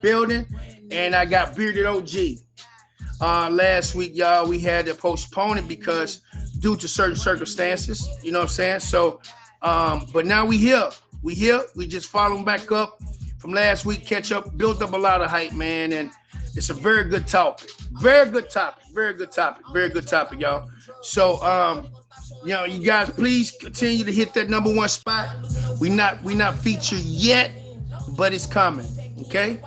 building, and I got Bearded OG. Last week, y'all, we had to postpone it because due to certain circumstances, you know what I'm saying? So, but now we here. We here. We just following back up from last week, catch up, built up a lot of hype, man, and it's a very good topic. Very good topic. Very good topic. Very good topic, y'all. So, you guys, please continue to hit that number one spot. We not featured yet, but it's coming. Okay,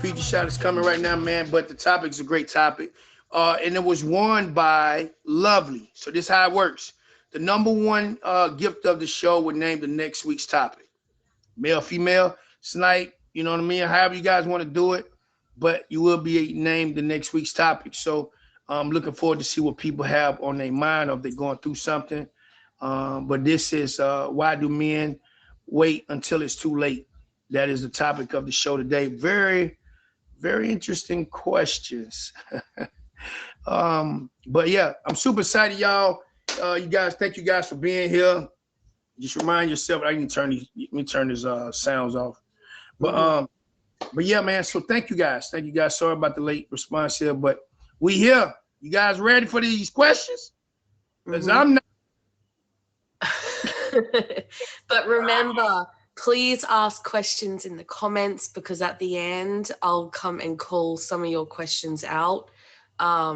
feature shot is coming right now, man. But the topic's a great topic, and it was won by Lovely. So this is how it works. The number one gift of the show would name the next week's topic. Male, female, snipe. You know what I mean? However you guys want to do it, but you will be named the next week's topic. So I'm looking forward to see what people have on their mind or if they're going through something. But this is why do men wait until it's too late? That is the topic of the show today. Very, very interesting questions. But yeah, I'm super excited, y'all. You guys, thank you guys for being here. Just remind yourself. I can turn these. Let me turn these sounds off. But yeah, man. So thank you guys. Thank you guys. Sorry about the late response here, but we here. You guys ready for these questions? Because I'm not. But remember, please ask questions in the comments because at the end I'll come and call some of your questions out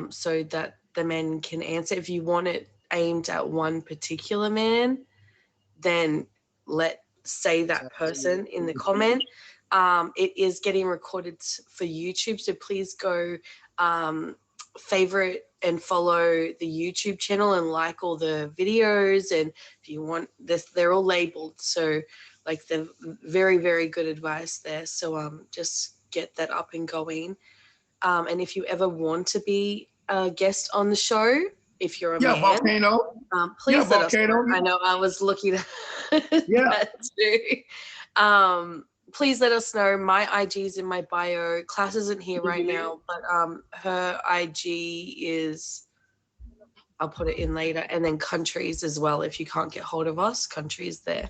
so that the men can answer. If you want it aimed at one particular man, then say that person in the comment. It is getting recorded for YouTube, so please go favorite and follow the YouTube channel and like all the videos. And if you want this, they're all labeled, so like the very, very good advice there. So just get that up and going. And if you ever want to be a guest on the show, if you're a man, Volcano. Please let us know. I know I was looking at that too. Please let us know. My IG is in my bio. Class isn't here right now, but her IG is, I'll put it in later. And then Countries as well. If you can't get hold of us, Countries there.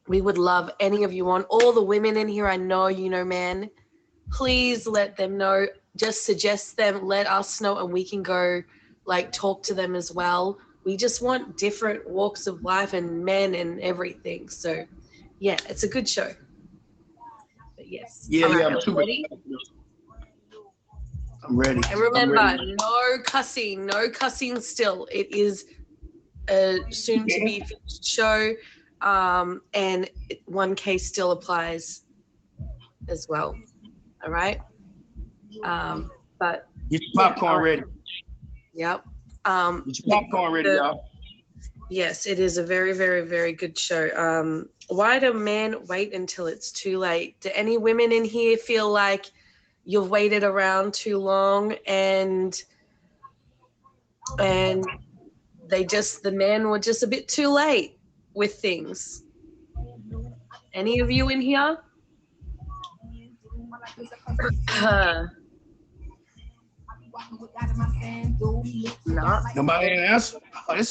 We would love any of you on. All the women in here, I know you know, man. Please let them know. Just suggest them. Let us know, and we can go talk to them as well. We just want different walks of life and men and everything. So yeah, it's a good show. But yes. I'm ready? I'm ready. And remember, no cussing still. It is a soon to be finished show. And 1K still applies as well. All right. But get your popcorn ready. Yep. Get your popcorn ready, y'all. Yes, it is a very, very, very good show. Why do men wait until it's too late? Do any women in here feel like you've waited around too long and the men were just a bit too late with things? Any of you in here? No. Nobody answer.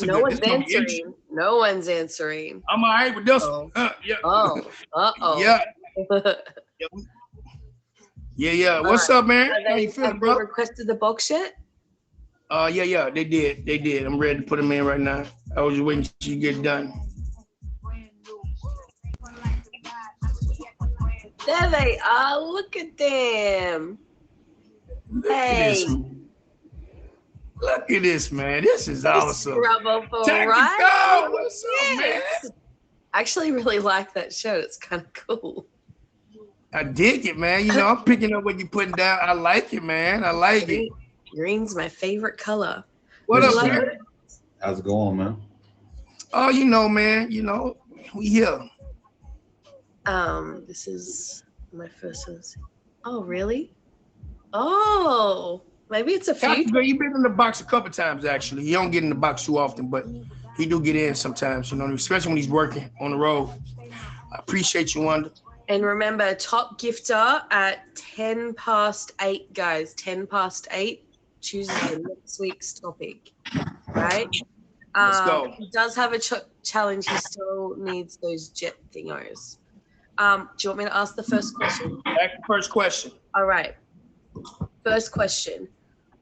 No one's answering. No one's answering. I'm all right with this. Yeah. Oh. Yeah. Yeah. What's up, man? How you feeling, bro? They requested the box yet? Yeah. They did. I'm ready to put them in right now. I was just waiting till you get done. There they are. Look at them. Look at this, man. This is awesome. Right? What's up, man? I actually really like that shirt. It's kind of cool. I dig it, man. You know, I'm picking up what you're putting down. I like it, man. I like it. Green's my favorite color. What up, man? How's it going, man? Oh, you know, man. You know, we here. This is my first one. Oh, really? Oh, maybe it's a few. You've been in the box a couple times, actually. He don't get in the box too often, but he do get in sometimes, you know, especially when he's working on the road. I appreciate you, Wanda. And remember, top gifter at 10:08, guys. 10:08 chooses the next week's topic, right? Let's go. He does have a challenge. He still needs those jet thingos. Do you want me to ask the first question? Ask the first question. All right. First question.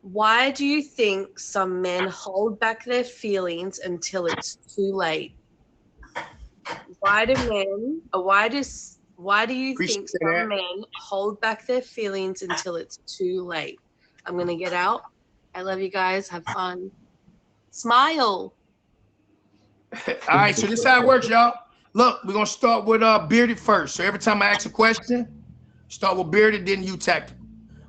Why do you think some men hold back their feelings until it's too late? Why do you think some men hold back their feelings until it's too late? I'm gonna get out. I love you guys. Have fun. Smile. All right, so this is how it works, y'all. Look, we're gonna start with Bearded first. So every time I ask a question, start with Bearded, then you Tactical.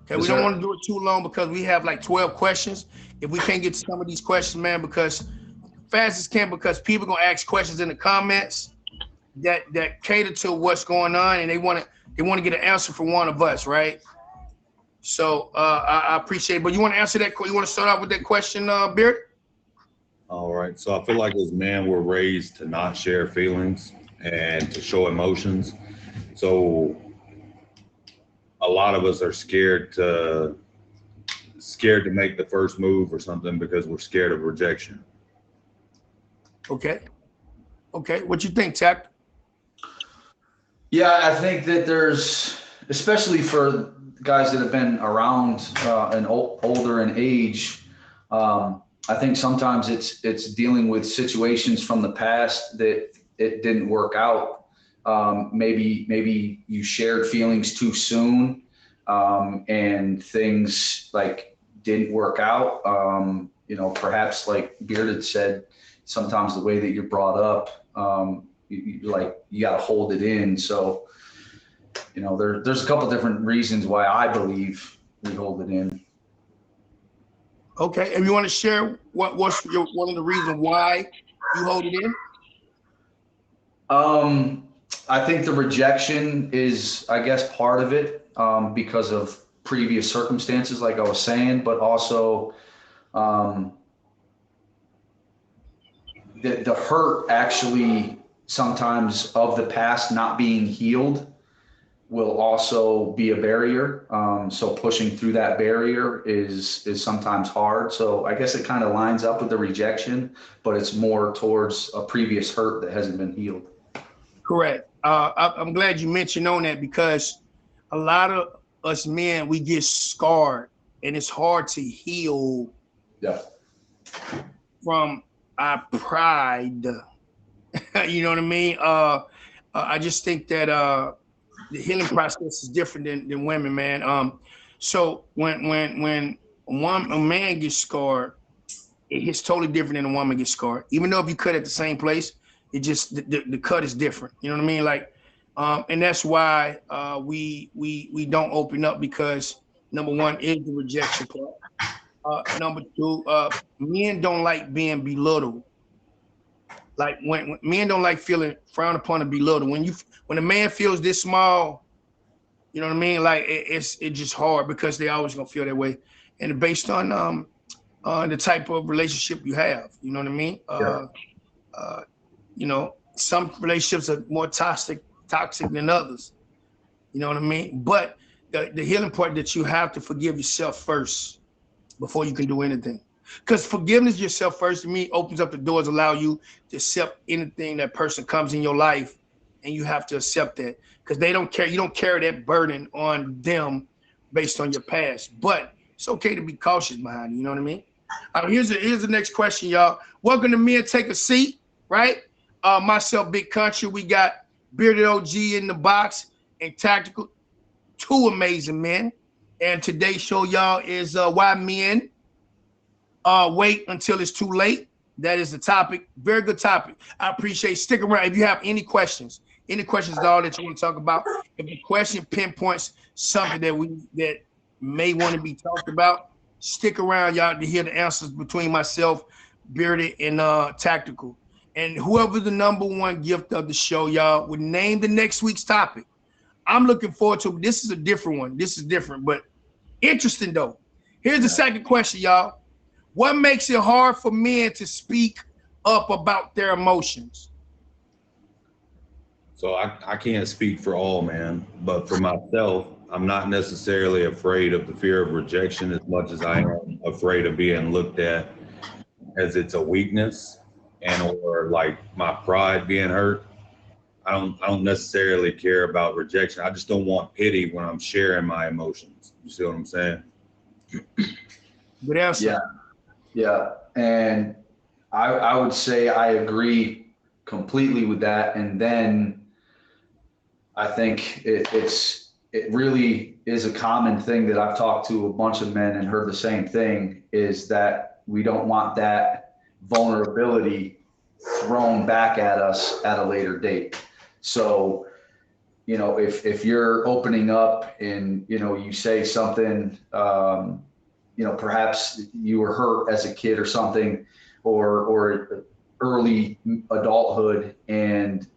Okay, we don't want to do it too long because we have like 12 questions. If we can't get to some of these questions, man, because fast as can, because people gonna ask questions in the comments that cater to what's going on, and they want to get an answer from one of us, right? So I appreciate it. But you want to answer that? You want to start out with that question, Beard? All right. So I feel like as men, we're raised to not share feelings and to show emotions. So a lot of us are scared to make the first move or something because we're scared of rejection. Okay. What you think, Tack? Yeah, I think that there's, especially for guys that have been around and older in age, I think sometimes it's dealing with situations from the past that it didn't work out. Maybe you shared feelings too soon, and things like didn't work out. Perhaps like Bearded said, sometimes the way that you're brought up, you got to hold it in. So, there's a couple different reasons why I believe we hold it in. Okay, and you want to share what's one of the reasons why you hold it in? I think the rejection is, I guess, part of it, because of previous circumstances, like I was saying, but also the hurt actually sometimes of the past not being healed will also be a barrier. So pushing through that barrier is sometimes hard. So I guess it kind of lines up with the rejection, but it's more towards a previous hurt that hasn't been healed. Correct. I'm glad you mentioned on that, because a lot of us men, we get scarred, and it's hard to heal from our pride. You know what I mean? I just think that the healing process is different than women, man. So when a man gets scarred, it's totally different than a woman gets scarred. Even though if you cut at the same place, it just the cut is different. You know what I mean? Like, and that's why we don't open up, because number one is the rejection part. Number two, men don't like being belittled. Like when men don't like feeling frowned upon and belittled. When a man feels this small, you know what I mean? Like it's just hard, because they always gonna feel that way, and based on the type of relationship you have. You know what I mean? Some relationships are more toxic than others. You know what I mean? But the healing part, that you have to forgive yourself first before you can do anything. Because forgiveness yourself first, to me, opens up the doors, allow you to accept anything that person comes in your life, and you have to accept that, because they don't care. You don't carry that burden on them based on your past. But it's okay to be cautious behind it. You know what I mean? Here's the next question, y'all. Welcome to Men Take a Seat, right? Myself, Big Country. We got Bearded OG in the box, and Tactical. Two amazing men. And today's show, y'all, is why men wait until it's too late. That is the topic. Very good topic. I appreciate. Stick around if you have any questions at all that you want to talk about. If the question pinpoints something that may want to be talked about, stick around, y'all, to hear the answers between myself, Bearded, and Tactical. And whoever the number one gift of the show, y'all, would name the next week's topic. I'm looking forward to it. This is a different one. This is different, but interesting though. Here's the second question, y'all. What makes it hard for men to speak up about their emotions? So I can't speak for all, man, but for myself, I'm not necessarily afraid of the fear of rejection as much as I am afraid of being looked at as it's a weakness or like my pride being hurt. I don't necessarily care about rejection. I just don't want pity when I'm sharing my emotions. You see what I'm saying? Good answer. Yeah. Yeah. And I would say I agree completely with that. And then I think it really is a common thing that I've talked to a bunch of men and heard the same thing, is that we don't want that vulnerability thrown back at us at a later date. So, you know, if you're opening up and, you know, you say something, you know, perhaps you were hurt as a kid or something, or early adulthood, and,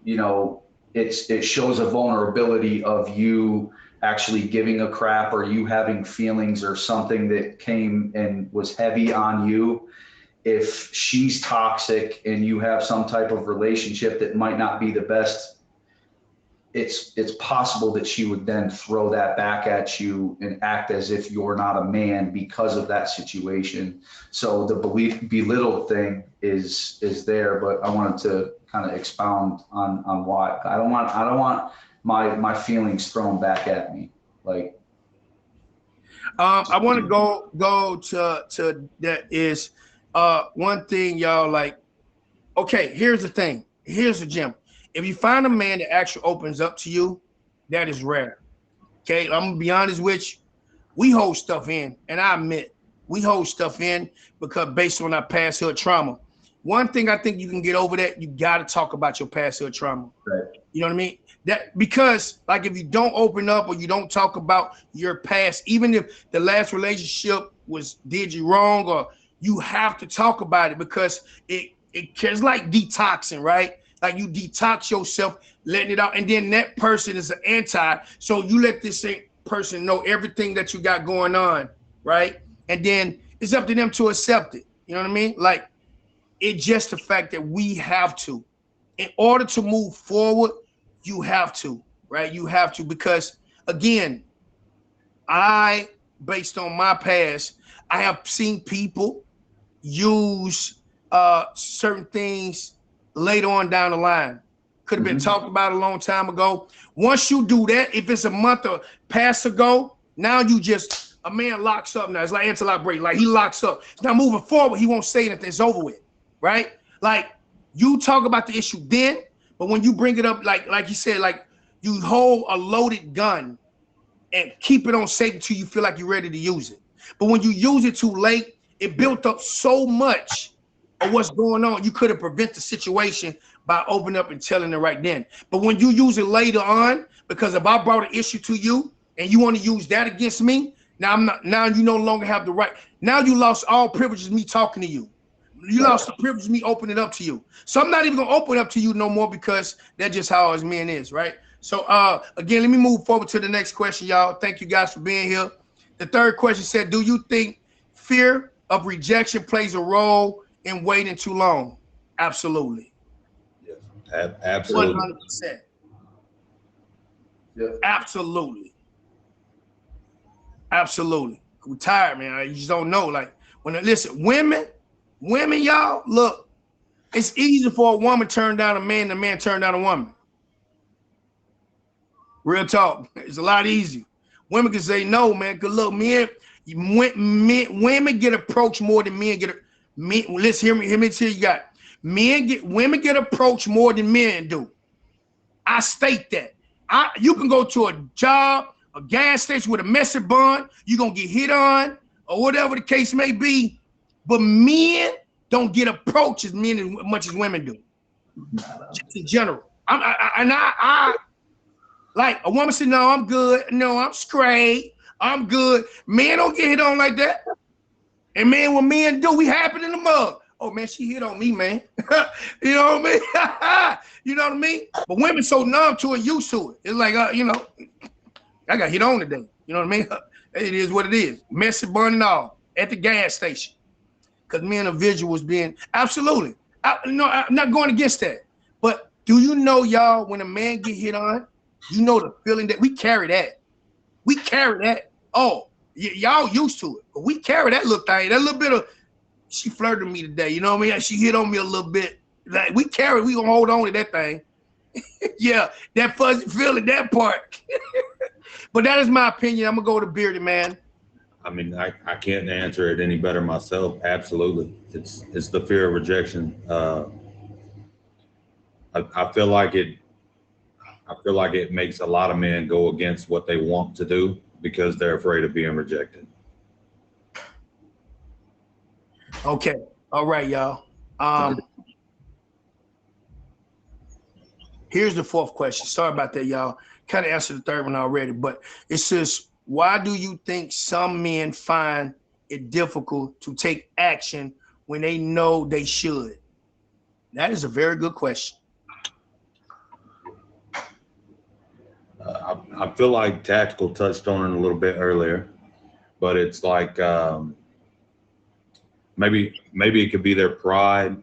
you know, it shows a vulnerability of you actually giving a crap, or you having feelings or something that came and was heavy on you. If she's toxic and you have some type of relationship that might not be the best, it's possible that she would then throw that back at you and act as if you're not a man because of that situation. So the belittled thing is there, but I wanted to kind of expound on why. I don't want my feelings thrown back at me. Like, I want to go to that is one thing, y'all. Like, okay, here's the thing. Here's the gem. If you find a man that actually opens up to you, that is rare. Okay, I'm gonna be honest with you. We hold stuff in, and I admit we hold stuff in because based on our past hood trauma. One thing I think you can get over that, you got to talk about your past hood trauma. right. You know what I mean? That because like if you don't open up or you don't talk about your past, even if the last relationship did you wrong, or you have to talk about it because it's like detoxing, right? Like you detox yourself, letting it out, and then that person is an anti. So you let this person know everything that you got going on, right? And then it's up to them to accept it. You know what I mean? Like it's just the fact that we have to, in order to move forward, you have to, right? You have to, because again, based on my past, I have seen people use certain things later on down the line. Could have been talked about a long time ago. Once you do that, if it's a month or past ago, now a man locks up now. It's like interlock break. Like he locks up. Now moving forward, he won't say anything. It's over with, right? Like you talk about the issue then, but when you bring it up, like you said, like you hold a loaded gun and keep it on safe until you feel like you're ready to use it. But when you use it too late, it built up so much of what's going on. You could have prevented the situation by opening up and telling it right then. But when you use it later on, because if I brought an issue to you and you want to use that against me, now you no longer have the right. Now you lost all privileges of me talking to you. You lost the privilege of me opening up to you. So I'm not even gonna open up to you no more because that's just how us men is, right? So again, let me move forward to the next question, y'all. Thank you guys for being here. The third question said, do you think fear of rejection plays a role in waiting too long? Absolutely. Yeah, absolutely. 100%. Yeah. Absolutely. Absolutely. We're tired, man. You just don't know. Like listen, women, y'all, look, it's easy for a woman to turn down a man than a man turn down a woman. Real talk. It's a lot easier. Women can say no, man. Cause look, women get approached more than men get. Let's hear me tell you got. Women get approached more than men do. I state that. You can go to a job, a gas station with a messy bun, you're gonna get hit on, or whatever the case may be. But men don't get approached as much as women do. Just in general. I like a woman said, no, I'm good. No, I'm straight. I'm good. Men don't get hit on like that. And man, what men do, we happen in the mug. Oh man, she hit on me, man. You know what I mean? You know what I mean? But women so numb to it, used to it. It's like, you know, I got hit on today. You know what I mean? It is what it is. Messy bun and all at the gas station. Because men are visuals being, absolutely. I'm not going against that. But do you know, y'all, when a man get hit on, you know the feeling that we carry that. We carry that. Oh, y'all used to it. But we carry that little thing, that little bit of, she flirted me today. You know what I mean? She hit on me a little bit. Like we gonna hold on to that thing. Yeah, that fuzzy feeling, that part. But that is my opinion. I'm gonna go to bearded man. I mean, I can't answer it any better myself. Absolutely. It's the fear of rejection. I feel like it makes a lot of men go against what they want to do because they're afraid of being rejected. Okay. All right, y'all. Here's the fourth question. Sorry about that, y'all. Kind of answered the third one already, but it says, why do you think some men find it difficult to take action when they know they should? That is a very good question. I feel like Tactical touched on it a little bit earlier, but it's like maybe it could be their pride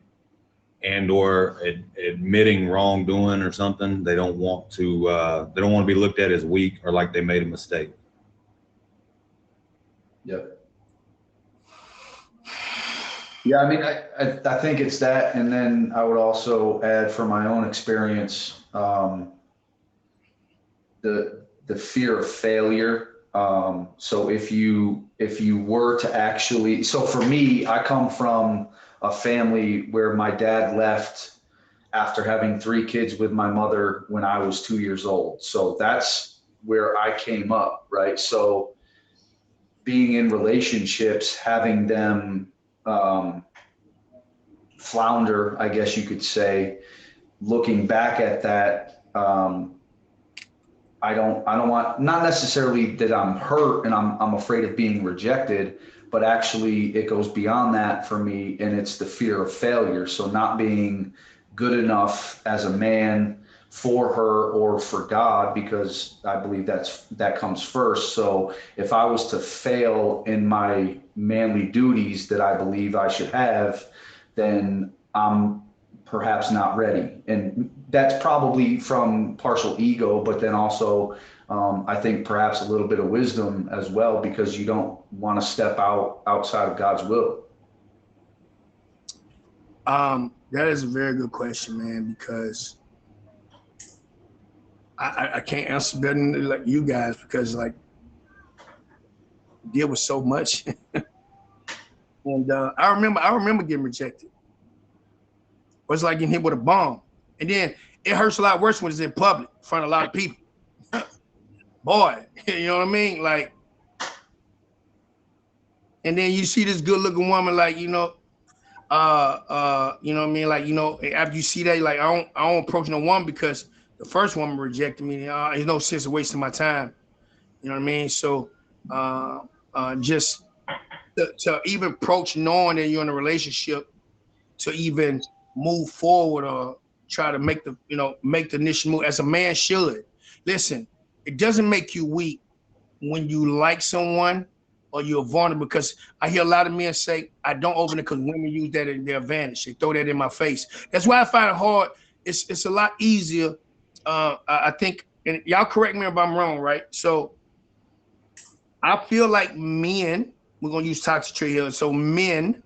and or admitting wrongdoing or something. They don't want to be looked at as weak or like they made a mistake. Yep. Yeah, I mean, I think it's that, and then I would also add from my own experience, the fear of failure. So if you were to actually, so for me, I come from a family where my dad left after having 3 kids with my mother when I was 2 years old. So that's where I came up, right? So being in relationships, having them flounder, I guess you could say, looking back at that, I don't want, not necessarily that I'm hurt and I'm afraid of being rejected, but actually it goes beyond that for me, and it's the fear of failure. So not being good enough as a man for her or for God, because I believe that comes first. So if I was to fail in my manly duties that I believe I should have, then I'm perhaps not ready. And that's probably from partial ego, but then also I think perhaps a little bit of wisdom as well, because you don't want to step outside of God's will. That is a very good question, man, because I can't answer better than like you guys, because like deal with so much. And I remember getting rejected. It was like getting hit with a bomb. And then it hurts a lot worse when it's in public, in front of a lot of people. Boy, you know what I mean? Like, and then you see this good looking woman, like, you know what I mean? Like, after you see that, like, I don't approach no woman because the first woman rejected me. There's no sense of wasting my time. You know what I mean? So just to even approach knowing that you're in a relationship, to even move forward or try to make the initial move as a man should. Listen, it doesn't make you weak when you like someone or you're vulnerable, because I hear a lot of men say, I don't open it because women use that in their advantage. They throw that in my face. That's why I find it hard. It's a lot easier. I think, and y'all correct me if I'm wrong, right? So I feel like men, we're going to use toxic trait here. So men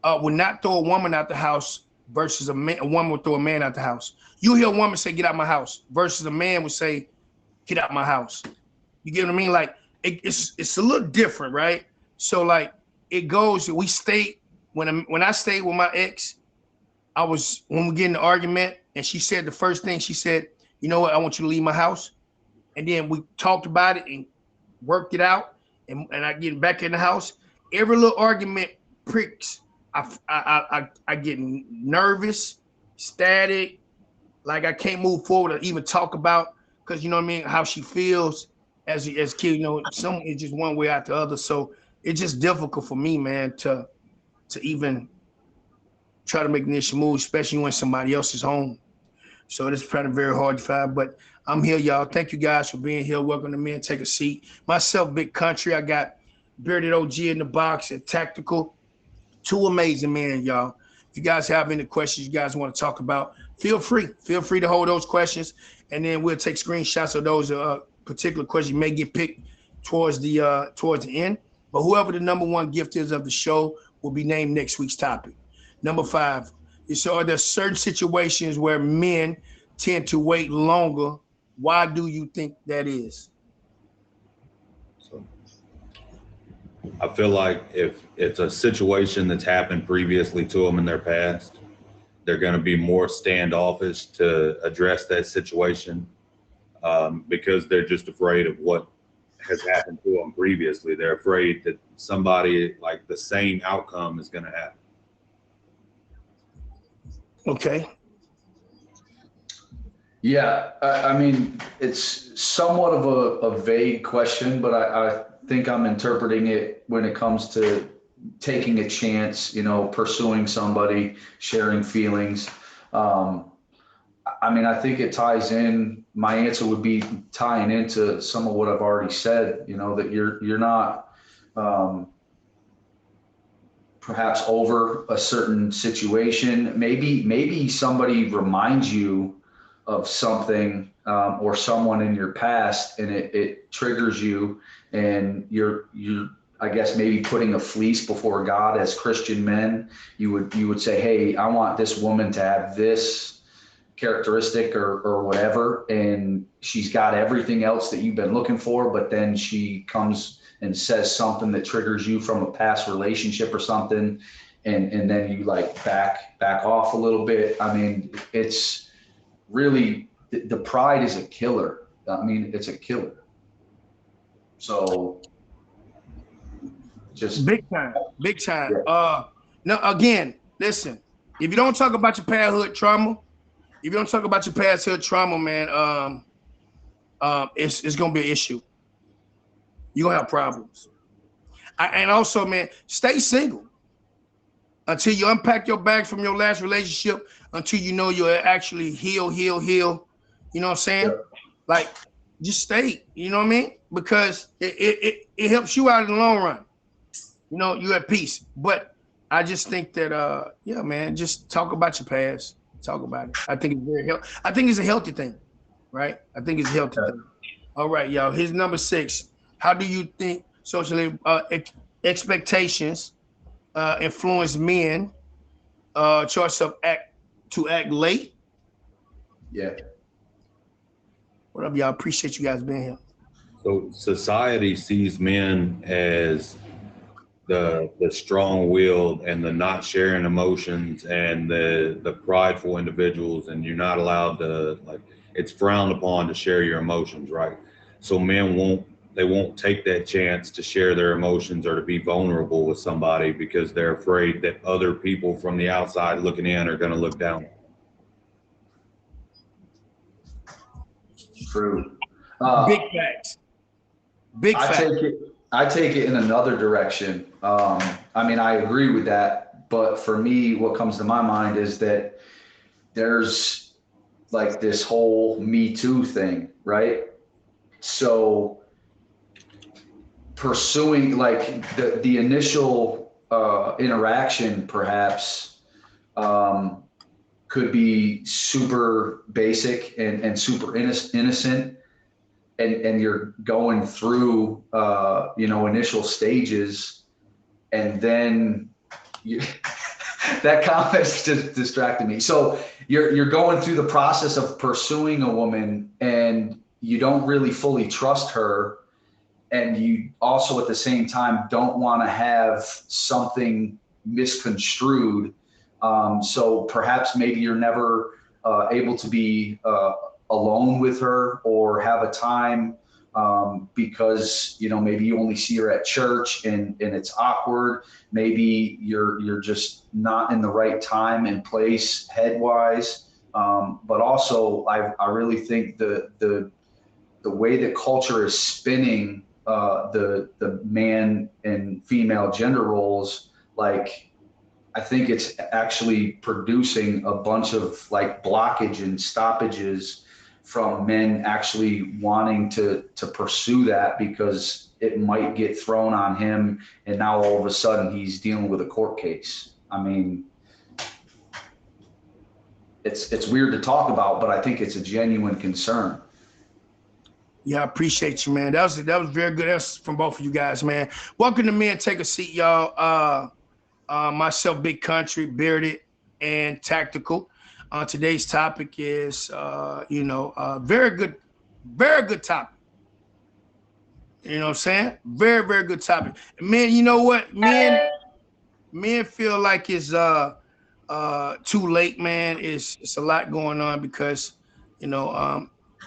would not throw a woman out the house versus a woman would throw a man out the house. You hear a woman say, get out my house, versus a man would say, get out my house. You get what I mean? Like, it's a little different, right? So like it goes, we stayed, when I stayed with my ex, when we get in the argument, and she said the first thing she said, you know what, I want you to leave my house. And then we talked about it and worked it out, and I get back in the house. Every little argument pricks. I get nervous, static, like I can't move forward or even talk about, because you know what I mean, how she feels as kid, some is just one way after the other. So it's just difficult for me, man, to even try to make an initial move, especially when somebody else is home. So it's kind of very hard to find, but I'm here, y'all. Thank you guys for being here. Welcome to Men. Take a seat. Myself, Big Country. I got Bearded OG in the box and Tactical. 2 amazing men, y'all. If you guys have any questions you guys want to talk about, feel free to hold those questions, and then we'll take screenshots of those particular questions. You may get picked towards the end, but whoever the number 1 gift is of the show will be named next week's topic. Number 5, so are there certain situations where men tend to wait longer. Why do you think that is? So I feel like if it's a situation that's happened previously to them in their past, they're going to be more standoffish to address that situation because they're just afraid of what has happened to them previously. They're afraid that somebody like the same outcome is going to happen. Okay. Yeah, I mean, it's somewhat of a vague question, but I think I'm interpreting it when it comes to taking a chance, you know, pursuing somebody, sharing feelings. I mean, I think it ties in. My answer would be tying into some of what I've already said, you know, that you're not perhaps over a certain situation. Maybe somebody reminds you of something or someone in your past, and it triggers you, and you're I guess maybe putting a fleece before God. As Christian men, you would say, hey, I want this woman to have this characteristic or whatever, and she's got everything else that you've been looking for, but then she comes and says something that triggers you from a past relationship or something, and then you like back off a little bit. I mean, it's really, the pride is a killer. I mean, it's a killer. So just big time. Yeah. Now again, listen, if you don't talk about your childhood trauma, man, it's gonna be an issue. You're gonna have problems. And also, man, stay single until you unpack your bags from your last relationship, until you know you're actually heal. You know what I'm saying? Yeah. Like, just stay, you know what I mean? Because it helps you out in the long run. You know, you're at peace. But I just think that, yeah, man, just talk about your past. Talk about it. I think it's very healthy. I think it's a healthy thing, right? I think it's a healthy thing. All right, y'all. Here's number 6. How do you think socially expectations influence men choice of act late? Yeah. What up, y'all? Appreciate you guys being here. So society sees men as the strong-willed and the not sharing emotions and the prideful individuals, and you're not allowed to, like, it's frowned upon to share your emotions, right? So men won't take that chance to share their emotions or to be vulnerable with somebody because they're afraid that other people from the outside looking in are going to look down. True. Big facts. I take it in another direction. I mean, I agree with that, but for me, what comes to my mind is that there's like this whole Me Too thing, right? So pursuing like the initial interaction perhaps could be super basic and super innocent. And you're going through, initial stages, and then that comment's just distracted me. So you're going through the process of pursuing a woman, and you don't really fully trust her, and you also at the same time don't want to have something misconstrued. So perhaps maybe you're never able to be alone with her or have a time because maybe you only see her at church and it's awkward. Maybe you're just not in the right time and place headwise. But also I really think the way that culture is spinning the man and female gender roles, like I think it's actually producing a bunch of like blockage and stoppages from men actually wanting to pursue that, because it might get thrown on him, and now all of a sudden he's dealing with a court case. I mean, it's weird to talk about, but I think it's a genuine concern. Yeah, I appreciate you, man. That was very good answers from both of you guys, man. Welcome to Men Take a Seat, y'all. Myself, Big Country, Bearded, and Tactical. Today's topic is, very good topic. You know what I'm saying? Very, very good topic. And man, you know what? Men feel like it's too late, man. It's a lot going on because,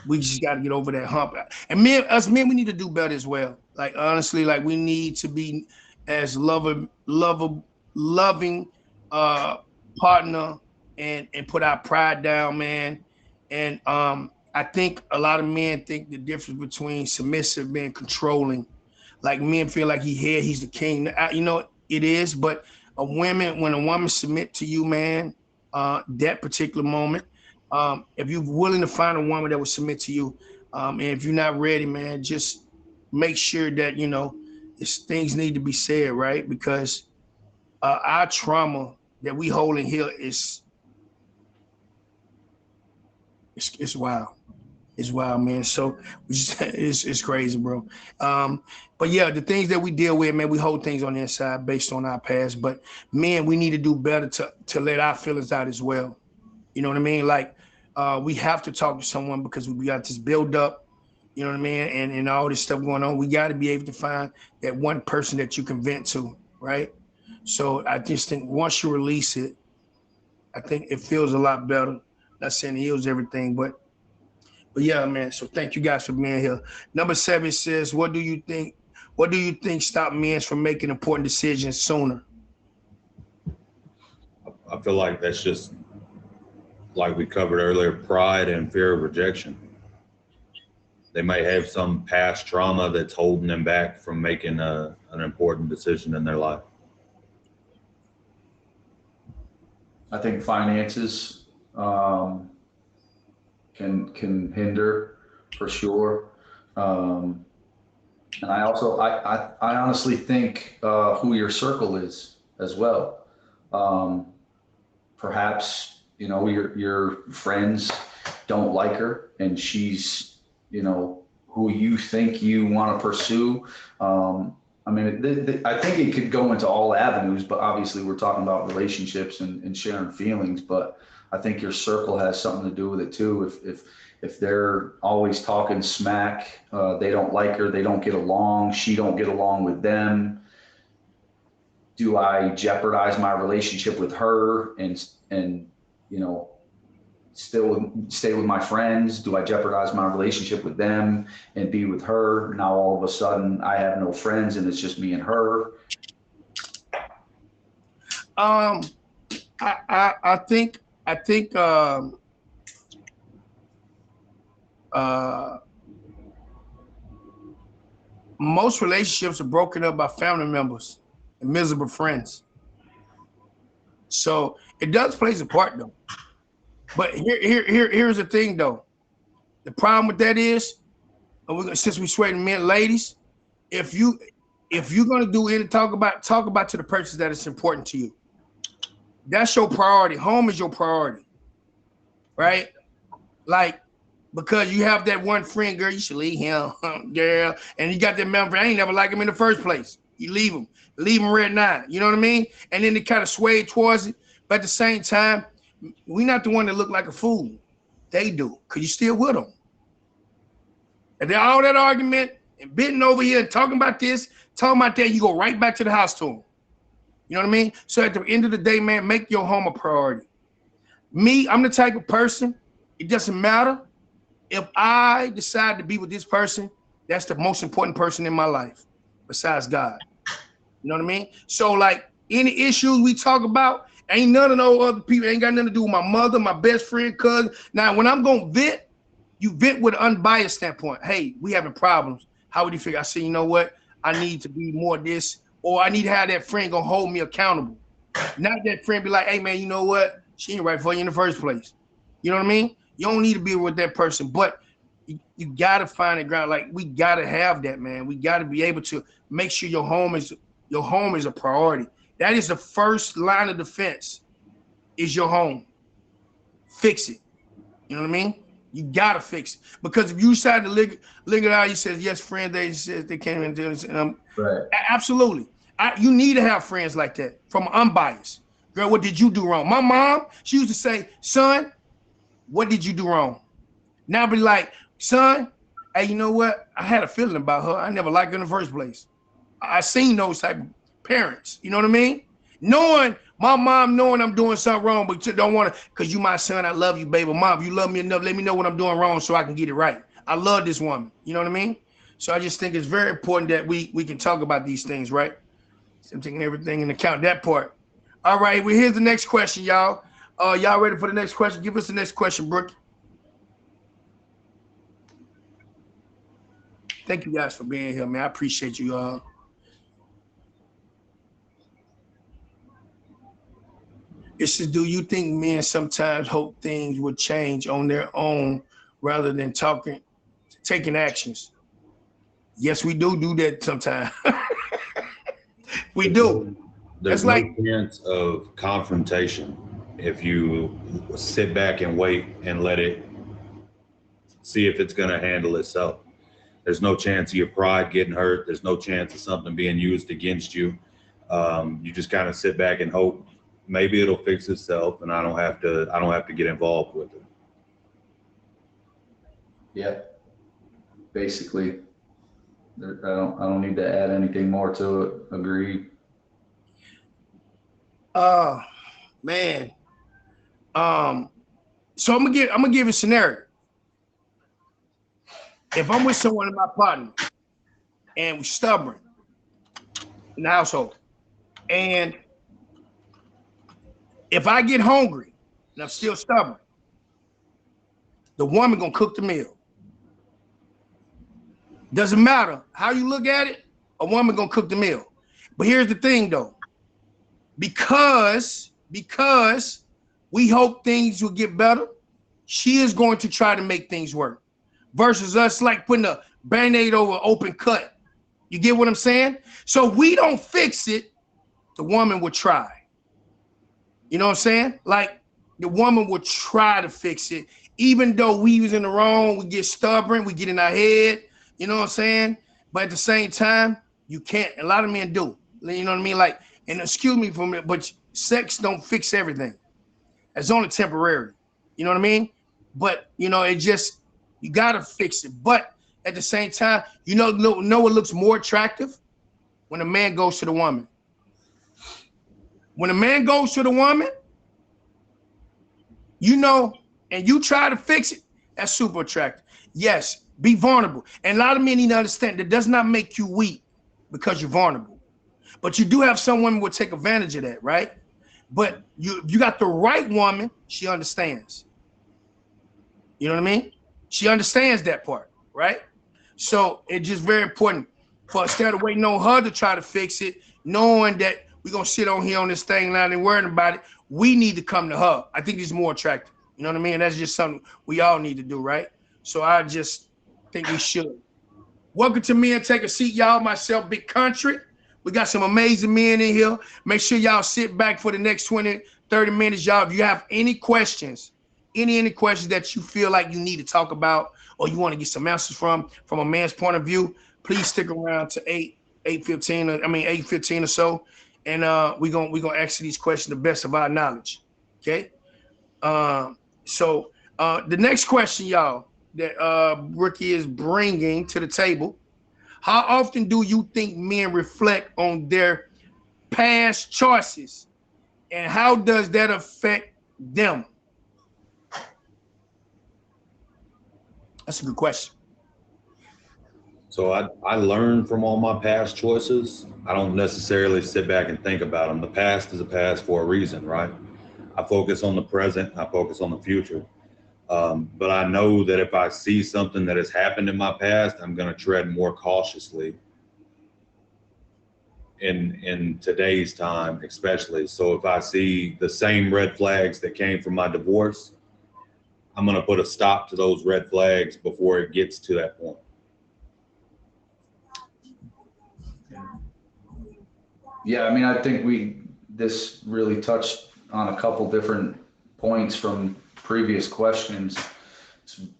we just got to get over that hump. And us men, we need to do better as well. Like honestly, like we need to be as loving partner and put our pride down, man. And I think a lot of men think the difference between submissive and controlling. Like men feel like he's the king. It is, but when a woman submit to you, man, that particular moment, if you're willing to find a woman that will submit to you, and if you're not ready, man, just make sure that, things need to be said, right? Because our trauma that we hold in here it's wild. It's wild, man. So it's crazy, bro. But yeah, the things that we deal with, man, we hold things on the inside based on our past. But man, we need to do better to let our feelings out as well. You know what I mean? Like we have to talk to someone because we got this build up, you know what I mean? And all this stuff going on. We got to be able to find that one person that you can vent to, right? So I just think once you release it, I think it feels a lot better. Not saying it heals everything, but yeah, man. So thank you guys for being here. Number 7 says, what do you think stop men from making important decisions sooner? I feel like that's just like we covered earlier, pride and fear of rejection. They might have some past trauma that's holding them back from making an important decision in their life. I think finances can hinder for sure. And I also, I honestly think who your circle is as well. Perhaps, your friends don't like her and she's, who you think you want to pursue. I think it could go into all avenues, but obviously we're talking about relationships and sharing feelings, but I think your circle has something to do with it too. If they're always talking smack, they don't like her, they don't get along, she don't get along with them. Do I jeopardize my relationship with her and still stay with my friends? Do I jeopardize my relationship with them and be with her? Now all of a sudden I have no friends and it's just me and her. I think most relationships are broken up by family members and miserable friends. So it does play a part though. But here's the thing though. The problem with that is, since we sweating men, ladies, if you're gonna do it, talk about to the person that is important to you. That's your priority. Home is your priority, right? Like, because you have that one friend, girl, you should leave him, girl. And you got that member, I ain't never liked him in the first place. You leave him red now. You know what I mean? And then they kind of sway towards it. But at the same time, we not the one that look like a fool. They do, because you still with them. And then all that argument and bitten over here and talking about this, talking about that, you go right back to the house to them. You know what I mean? So at the end of the day, man, make your home a priority. Me, I'm the type of person, it doesn't matter. If I decide to be with this person, that's the most important person in my life, besides God. You know what I mean? So like any issues we talk about, ain't none of those other people, ain't got nothing to do with my mother, my best friend, cousin. Now, when I'm going to vent, you vent with an unbiased standpoint. Hey, we having problems. How would you figure? I say, you know what? I need to be more this, or I need to have that friend going to hold me accountable. Not that friend be like, hey, man, you know what? She ain't right for you in the first place. You know what I mean? You don't need to be with that person, but you got to find a ground. Like, we got to have that, man. We got to be able to make sure your home is a priority. That is the first line of defense, is your home. Fix it. You know what I mean? You got to fix it. Because if you decide to linger it out, you said, yes, friend, they said they came into this. Right. Absolutely. You need to have friends like that from unbiased. Girl, what did you do wrong? My mom, she used to say, son, what did you do wrong? Now be like, son, hey, you know what? I had a feeling about her. I never liked her in the first place. I seen those type of parents. You know what I mean? Knowing my mom, knowing I'm doing something wrong, but you don't want to, because you my son, I love you, baby. Mom, if you love me enough, let me know what I'm doing wrong so I can get it right. I love this woman. You know what I mean? So I just think it's very important that we can talk about these things, right? So I'm taking everything into account, that part. All right, well, here's the next question, y'all. Y'all ready for the next question? Give us the next question, Brooke. Thank you guys for being here, man. I appreciate you all. It says, do you think men sometimes hope things would change on their own rather than taking actions? Yes, we do that sometimes. We do. There's That's no chance of confrontation if you sit back and wait and let it see if it's going to handle itself. There's no chance of your pride getting hurt. There's no chance of something being used against you. You just kind of sit back and hope maybe it'll fix itself, and I don't have to get involved with it. Yeah. Basically, I don't need to add anything more to it. Agreed. Man. So I'm gonna give a scenario. If I'm with someone in my partner and we're stubborn in the household, and if I get hungry and I'm still stubborn, the woman gonna cook the meal. Doesn't matter how you look at it, a woman gonna cook the meal. But here's the thing though, because we hope things will get better, she is going to try to make things work. Versus us like putting a Band-Aid over an open cut. You get what I'm saying? So we don't fix it, the woman will try. You know what I'm saying? Like the woman will try to fix it, even though we was in the wrong, we get stubborn, we get in our head, you know what I'm saying? But at the same time, you can't, a lot of men do. You know what I mean? Like, and excuse me for a minute, but sex don't fix everything. It's only temporary. You know what I mean? But you know, it just, you gotta fix it. But at the same time, you know what looks more attractive? When a man goes to the woman. When a man goes to the woman, you know, and you try to fix it, that's super attractive. Yes, be vulnerable. And a lot of men need to understand that does not make you weak because you're vulnerable. But you do have some women who will take advantage of that, right? But you got the right woman, she understands. You know what I mean? She understands that part, right? So it's just very important for instead of waiting on her to try to fix it, knowing that we're gonna sit on here on this thing not and worrying about it, we need to come to her. I think it's more attractive. You know what I mean? That's just something we all need to do, right? So I just think we should. Welcome to Men Take a Seat, y'all. Myself, Big Country. We got some amazing men in here. Make sure y'all sit back for the next 20, 30 minutes, y'all. If you have any questions, any questions that you feel like you need to talk about or you want to get some answers from a man's point of view, please stick around to 8:15 or so. And we're gonna answer these questions to the best of our knowledge. Okay. So the next question, y'all, that Rookie is bringing to the table: how often do you think men reflect on their past choices, and how does that affect them? That's a good question. So I learn from all my past choices. I don't necessarily sit back and think about them. The past is a past for a reason, right? I focus on the present. I focus on the future. But I know that if I see something that has happened in my past, I'm going to tread more cautiously in today's time, especially. So if I see the same red flags that came from my divorce, I'm going to put a stop to those red flags before it gets to that point. Yeah, I mean, I think this really touched on a couple different points from previous questions.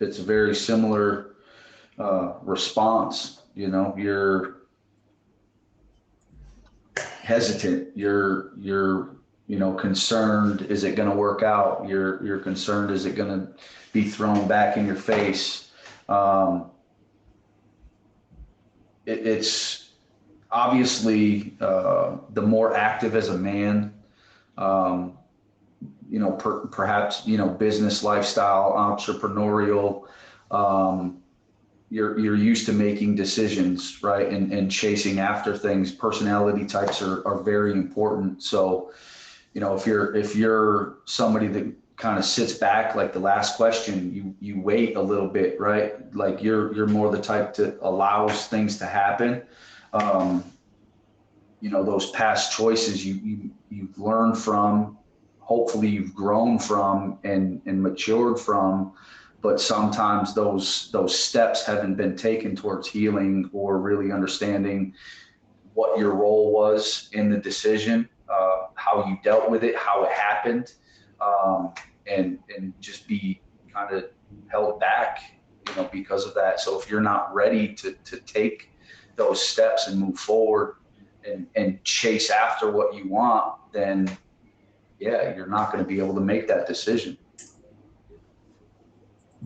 It's a very similar response. You know, you're hesitant. You're concerned, is it going to work out? You're concerned, is it going to be thrown back in your face? It's obviously the more active as a man, perhaps, business lifestyle, entrepreneurial, you're used to making decisions, right? And chasing after things. Personality types are very important. So, if you're somebody that kind of sits back, like the last question, you wait a little bit, right? Like you're more the type that allows things to happen. Those past choices you've learned from, hopefully you've grown from and matured from, but sometimes those steps haven't been taken towards healing or really understanding what your role was in the decision, how you dealt with it, how it happened, and just be kind of held back, because of that. So if you're not ready to take those steps and move forward and chase after what you want, then yeah, you're not going to be able to make that decision.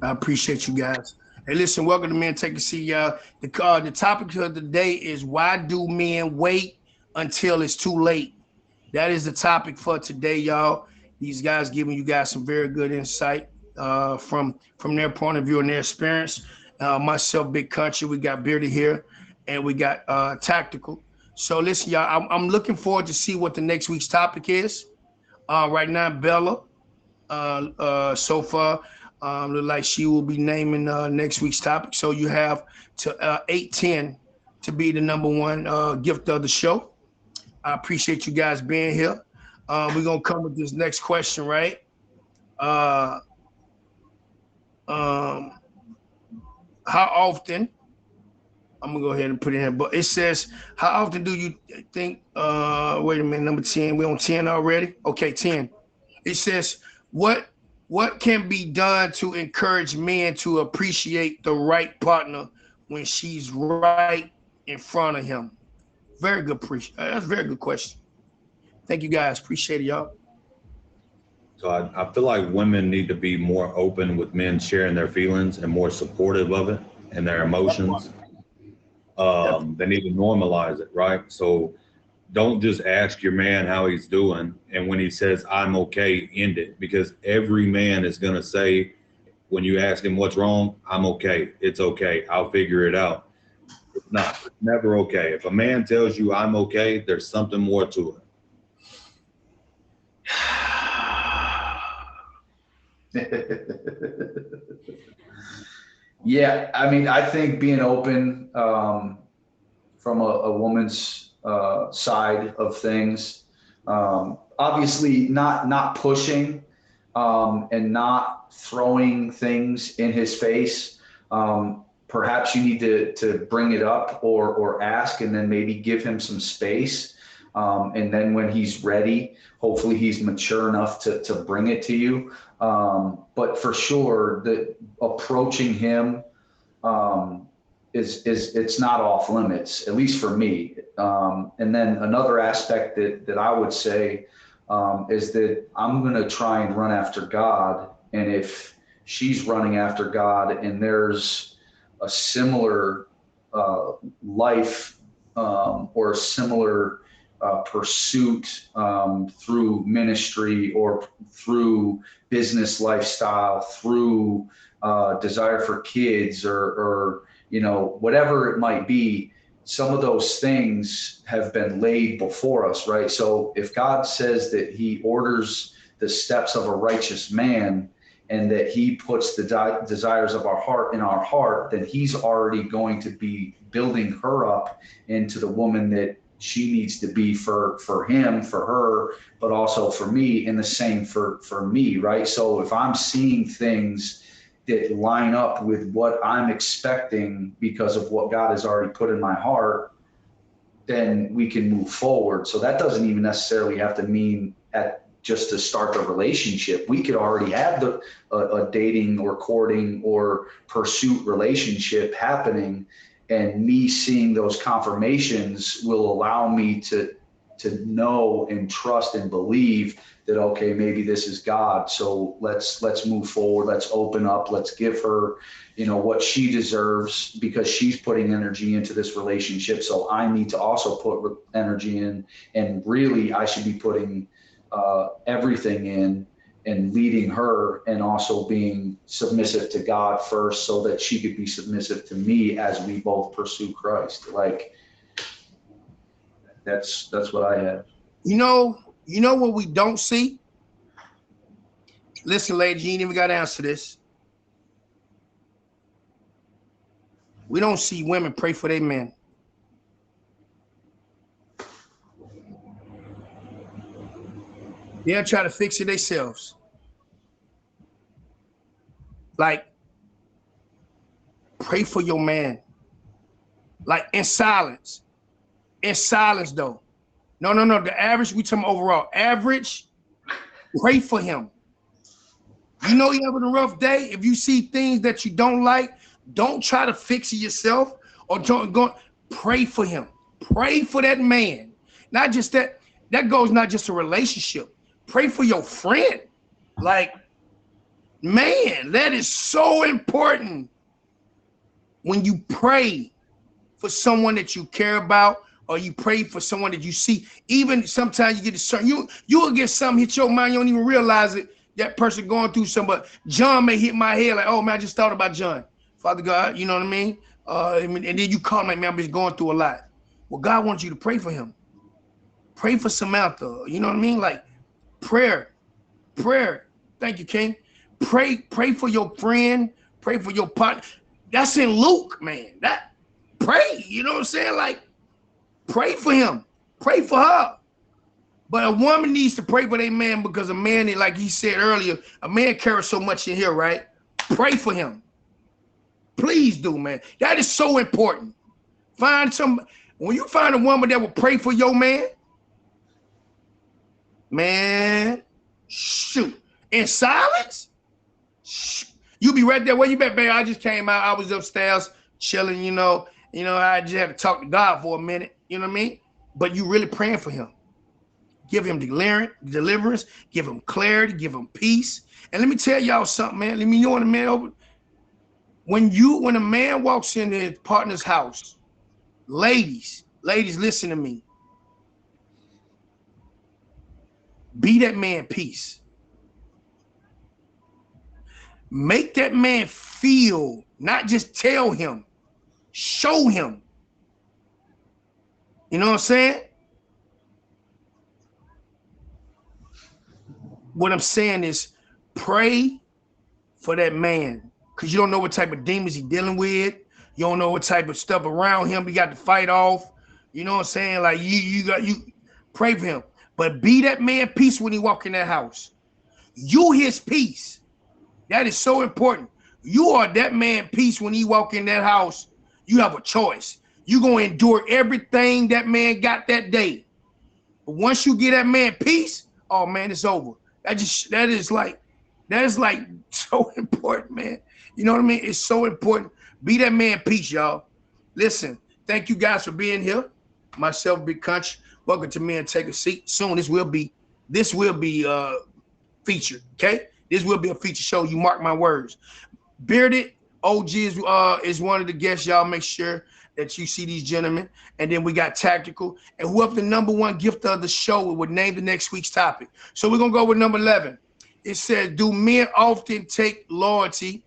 I appreciate you guys. Hey, listen, welcome to Men Take a Seat, y'all. The topic of the day is, why do men wait until it's too late? That is the topic for today, y'all. These guys giving you guys some very good insight from their point of view and their experience. Myself, Big Country, we got Beardy here, and we got Tactical. So listen, y'all, I'm looking forward to see what the next week's topic is. Right now, Bella, so far, look like she will be naming next week's topic. So you have to 8:10 to be the number one gift of the show. I appreciate you guys being here. We're gonna come with this next question, right? How often? I'm gonna go ahead and put it in here, but it says, how often do you think? Wait a minute, number 10. We're on 10 already. Okay, 10. It says, what can be done to encourage men to appreciate the right partner when she's right in front of him? Very good. That's a very good question. Thank you guys. Appreciate it, y'all. So I feel like women need to be more open with men sharing their feelings and more supportive of it and their emotions. They need to normalize it, right? So don't just ask your man how he's doing, and when he says, I'm okay, end it. Because every man is going to say, when you ask him what's wrong, I'm okay. It's okay. I'll figure it out. It's not. It's never okay. If a man tells you I'm okay, there's something more to it. Yeah, I mean, I think being open from a woman's side of things, obviously not pushing and not throwing things in his face. Perhaps you need to bring it up or ask, and then maybe give him some space. And then when he's ready, hopefully he's mature enough to bring it to you. But for sure, the approaching him it's not off limits, at least for me. And then another aspect that I would say is that I'm going to try and run after God. And if she's running after God and there's a similar life or a similar pursuit through ministry or through business lifestyle, through desire for kids or whatever it might be, some of those things have been laid before us, right? So if God says that he orders the steps of a righteous man and that he puts the desires of our heart in our heart, then he's already going to be building her up into the woman that she needs to be for him, for her, but also for me, and the same for me, right? So if I'm seeing things that line up with what I'm expecting because of what God has already put in my heart, then we can move forward. So that doesn't even necessarily have to mean just to start the relationship. We could already have a dating or courting or pursuit relationship happening, and me seeing those confirmations will allow me to to know and trust and believe that, okay, maybe this is God. So let's move forward. Let's open up. Let's give her, you know, what she deserves, because she's putting energy into this relationship. So I need to also put energy in, and really I should be putting everything in and leading her, and also being submissive to God first, so that she could be submissive to me as we both pursue Christ. Like, that's what I have. You know what we don't see? Listen, ladies, you ain't even got to answer this. We don't see women pray for their men. They'll try to fix it themselves. Like, pray for your man. Like, in silence. In silence, though. No. The average, we talking overall. Average, pray for him. You know you're having a rough day. If you see things that you don't like, don't try to fix it yourself, or don't go. Pray for him. Pray for that man. Not just that. That goes not just a relationship. Pray for your friend. Like, man, that is so important. When you pray for someone that you care about, or you pray for someone that you see, even sometimes you get a certain, you will get something hit your mind, you don't even realize it. That person going through something, but John may hit my head like, oh man, I just thought about John. Father God, you know what I mean? And then you call him like, man, I'm just going through a lot. Well, God wants you to pray for him. Pray for Samantha. You know what I mean? Like, prayer. Thank you, King. Pray for your friend. Pray for your partner. That's in Luke, man. That pray. You know what I'm saying? Like, pray for him. Pray for her. But a woman needs to pray for their man, because a man, like he said earlier, a man carries so much in here, right? Pray for him. Please do, man. That is so important. When you find a woman that will pray for your man, shoot. In silence? You be right there. Where you at, babe? I just came out. I was upstairs chilling, you know, I just had to talk to God for a minute, you know what I mean? But you really praying for him. Give him deliverance, give him clarity, give him peace. And let me tell y'all something, man. When a man walks into his partner's house, ladies, listen to me. Be that man peace. Make that man feel, not just tell him, show him. You know what I'm saying? What I'm saying is, pray for that man, because you don't know what type of demons he's dealing with. You don't know what type of stuff around him he got to fight off. You know what I'm saying? Like, you pray for him. But be that man peace when he walk in that house. You his peace. That is so important. You are that man peace when he walk in that house. You have a choice. You're going to endure everything that man got that day. But once you get that man peace, oh man, it's over. That is like so important, man. You know what I mean? It's so important. Be that man peace, y'all. Listen, thank you guys for being here. Myself, Big Country. Welcome to Men Take a Seat. Soon this will be featured. Okay, this will be a feature show. You mark my words. Bearded OG is one of the guests. Y'all make sure that you see these gentlemen. And then we got Tactical, and whoever the #1 gift of the show would name the next week's topic. So we're gonna go with number 11. It says, do men often take loyalty,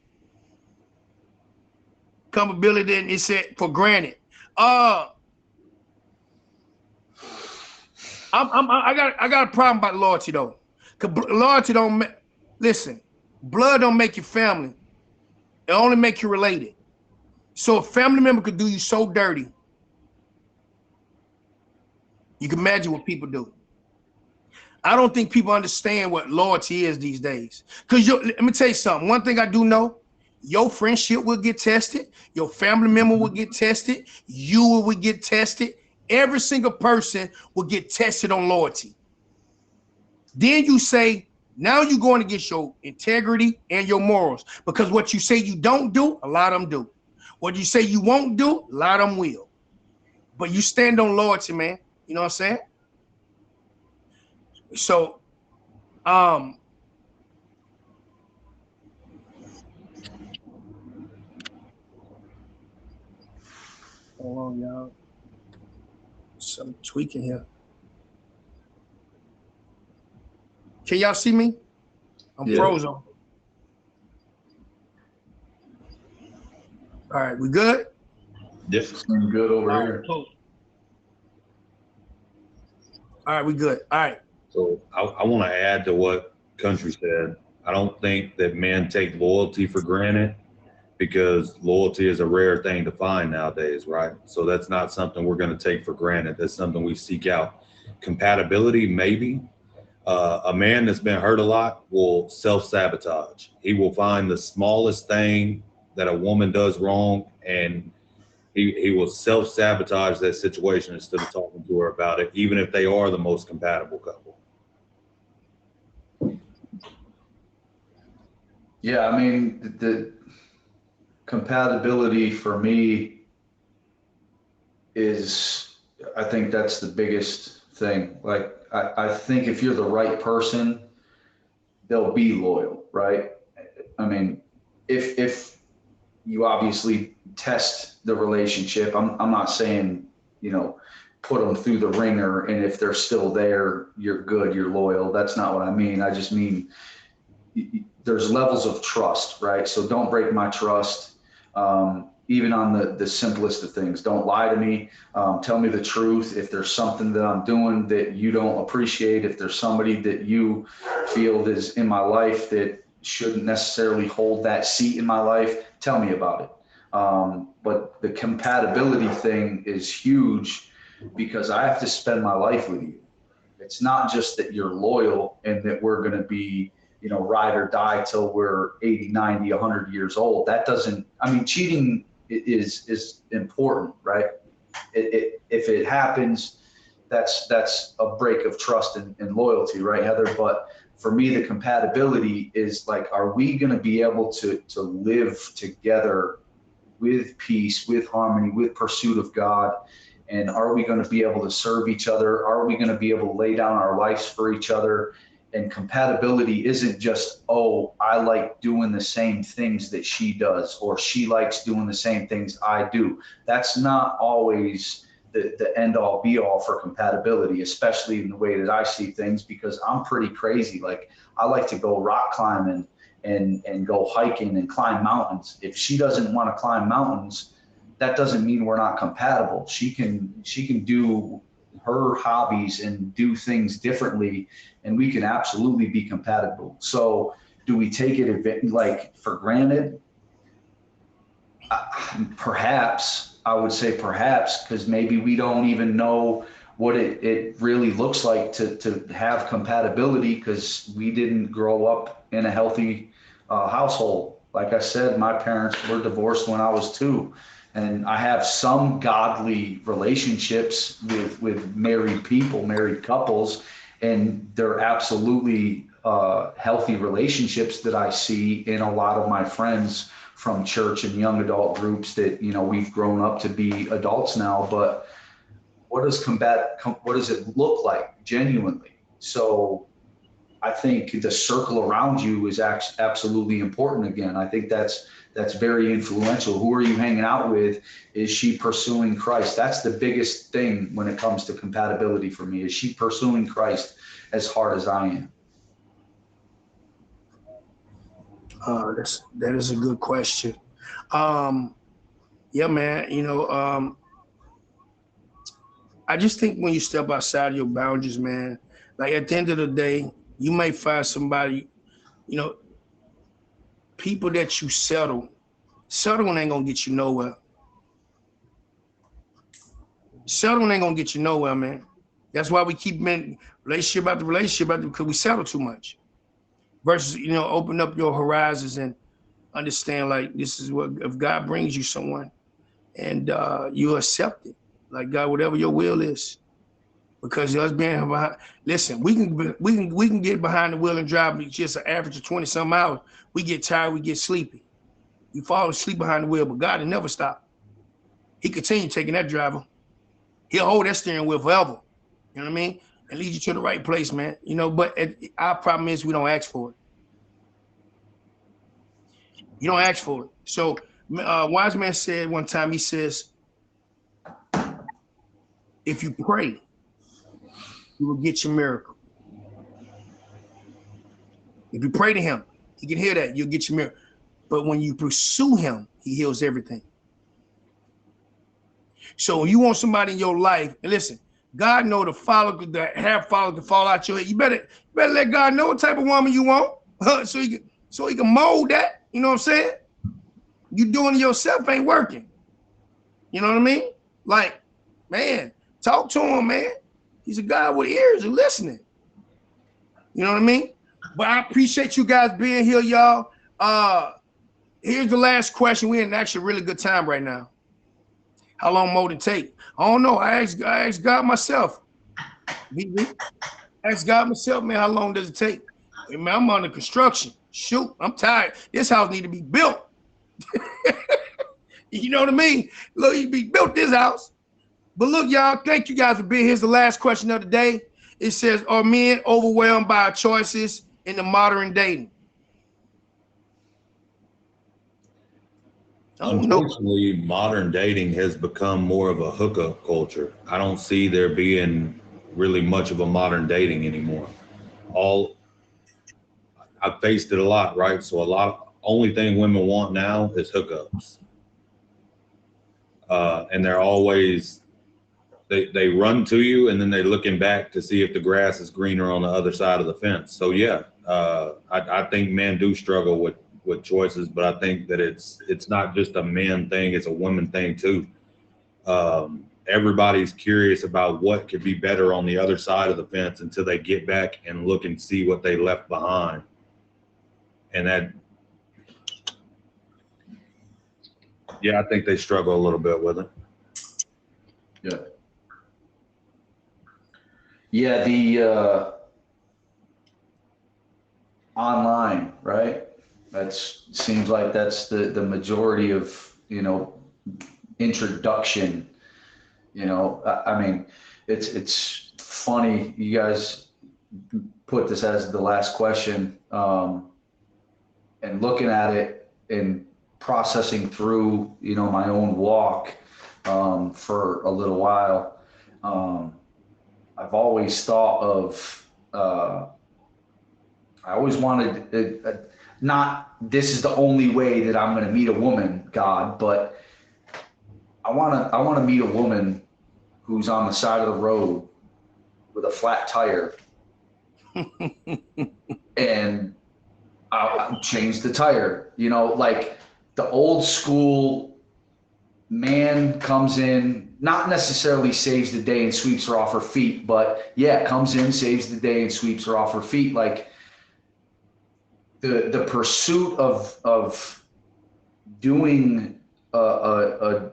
comfortability, and it said for granted? I got a problem about loyalty though. Cause loyalty listen, blood don't make you family. It only make you related. So a family member could do you so dirty. You can imagine what people do. I don't think people understand what loyalty is these days. Because let me tell you something. One thing I do know, your friendship will get tested. Your family member will get tested. You will get tested. Every single person will get tested on loyalty. Then you say, now you're going against your integrity and your morals. Because what you say you don't do, a lot of them do. What you say you won't do, a lot of them will. But you stand on loyalty, man. You know what I'm saying? So, hold on, y'all. Some tweaking here. Can y'all see me? I'm frozen. All right, we good? Yes. I'm good over here. Cool. All right, we good. All right. So I want to add to what Country said. I don't think that men take loyalty for granted, because loyalty is a rare thing to find nowadays, right? So that's not something we're going to take for granted. That's something we seek out. Compatibility, maybe. A man that's been hurt a lot will self-sabotage. He will find the smallest thing that a woman does wrong, and he will self-sabotage that situation instead of talking to her about it, even if they are the most compatible couple. Yeah, I mean, the compatibility for me is, I think that's the biggest thing. Like, I think if you're the right person, they'll be loyal, right? I mean, if you obviously test the relationship, I'm not saying, you know, put them through the ringer, and if they're still there, you're good, you're loyal. That's not what I mean. I just mean there's levels of trust, right? So don't break my trust. Even on the simplest of things, don't lie to me. Tell me the truth. If there's something that I'm doing that you don't appreciate, if there's somebody that you feel is in my life that shouldn't necessarily hold that seat in my life, tell me about it. But the compatibility thing is huge, because I have to spend my life with you. It's not just that you're loyal and that we're going to be, you know, ride or die till we're 80, 90, 100 years old. That doesn't, I mean, cheating is important, right? If it happens, that's a break of trust and loyalty, right, Heather? But for me, the compatibility is like, are we going to be able to live together with peace, with harmony, with pursuit of God? And are we going to be able to serve each other? Are we going to be able to lay down our lives for each other? And compatibility isn't just, oh, I like doing the same things that she does, or she likes doing the same things I do. That's not always the end all be all for compatibility, especially in the way that I see things, because I'm pretty crazy. Like, I like to go rock climbing and go hiking and climb mountains. If she doesn't want to climb mountains, that doesn't mean we're not compatible. She can do her hobbies and do things differently, and we can absolutely be compatible. So do we take it like for granted? Perhaps. I would say perhaps, because maybe we don't even know what it really looks like to have compatibility, because we didn't grow up in a healthy household. Like I said, my parents were divorced when I was 2. And I have some godly relationships with married people, married couples, and they're absolutely healthy relationships that I see in a lot of my friends from church and young adult groups that, you know, we've grown up to be adults now. But what does it look like genuinely? So I think the circle around you is absolutely important. Again, I think that's very influential. Who are you hanging out with? Is she pursuing Christ? That's the biggest thing when it comes to compatibility for me. Is she pursuing Christ as hard as I am? That is a good question. Yeah, man. You know, I just think when you step outside of your boundaries, man, like at the end of the day, you might find somebody, you know, people that you settling ain't gonna get you nowhere. Settling ain't gonna get you nowhere, man. That's why we keep relationship after relationship because we settle too much. Versus, you know, open up your horizons and understand, like, this is what, if God brings you someone and you accept it, like, God, whatever your will is. Because us being behind, listen, we can get behind the wheel and drive just an average of 20 some hours. We get tired, we get sleepy. You fall asleep behind the wheel, but God will never stop. He continue taking that driver. He'll hold that steering wheel forever. You know what I mean? and lead you to the right place, man. You know, but our problem is we don't ask for it. You don't ask for it. So wise man said one time, he says, if you pray, you will get your miracle. If you pray to him, he can hear that, you'll get your miracle. But when you pursue him, he heals everything. So when you want somebody in your life, and listen, God know the follicle, the hair follicle to fall out your head. You better let God know what type of woman you want, so he can mold that. You know what I'm saying? You doing it yourself ain't working. You know what I mean? Like, man, talk to him, man. He's a guy with ears and listening. You know what I mean? But I appreciate you guys being here, y'all. Here's the last question. We're in actually a really good time right now. How long more to take? I don't know. I asked God myself. Ask God myself, man, how long does it take? Hey, man, I'm under construction. Shoot, I'm tired. This house need to be built. You know what I mean? Look, you be built this house. But look, y'all, thank you guys for being here. Here's the last question of the day. It says, are men overwhelmed by choices in the modern dating? Unfortunately, modern dating has become more of a hookup culture. I don't see there being really much of a modern dating anymore. I've faced it a lot, right? So only thing women want now is hookups. And they're always, they run to you and then they're looking back to see if the grass is greener on the other side of the fence. So yeah, I think men do struggle with choices, but I think that it's not just a man thing, it's a woman thing too. Everybody's curious about what could be better on the other side of the fence until they get back and look and see what they left behind. And that, yeah, I think they struggle a little bit with it. Yeah. Yeah, the online, right? Seems like that's the majority of, introduction. I mean, it's funny. You guys put this as the last question, and looking at it and processing through, my own walk for a little while. I've always thought of, I always wanted, not this is the only way that I'm going to meet a woman, God, but I want to meet a woman who's on the side of the road with a flat tire and I'll change the tire, like the old school man comes in, not necessarily saves the day and sweeps her off her feet, but yeah, comes in, saves the day and sweeps her off her feet. Like the pursuit of doing a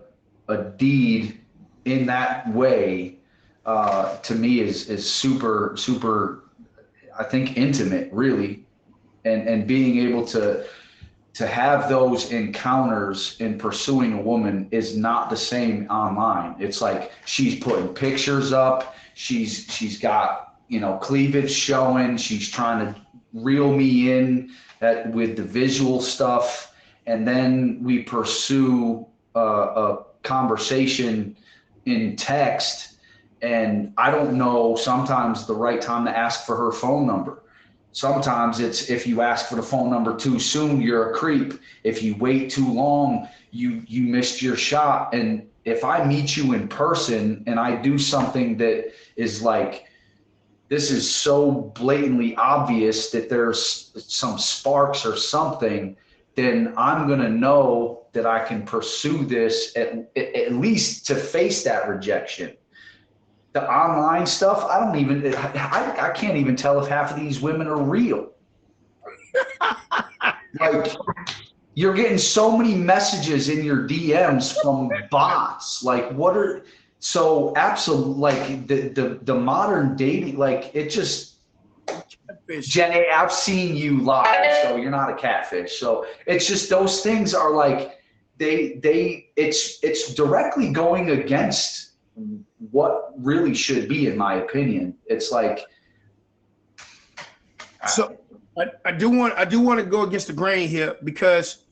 deed in that way, to me is super, I think, intimate, really. And being able to have those encounters in pursuing a woman is not the same online. It's like she's putting pictures up, she's got cleavage showing, she's trying to reel me in with the visual stuff, and then we pursue a conversation in text, and I don't know sometimes the right time to ask for her phone number. Sometimes it's, if you ask for the phone number too soon, you're a creep. If you wait too long, you missed your shot. And if I meet you in person and I do something that is like, this is so blatantly obvious that there's some sparks or something, then I'm going to know that I can pursue this at least to face that rejection. The online stuff, I can't even tell if half of these women are real. Like, you're getting so many messages in your DMs from bots. Like, so absolutely, like the modern dating, like it just, Jenny, I've seen you live, so you're not a catfish. So it's just, those things are like, it's directly going against what really should be, in my opinion. It's like, So I do want to go against the grain here, because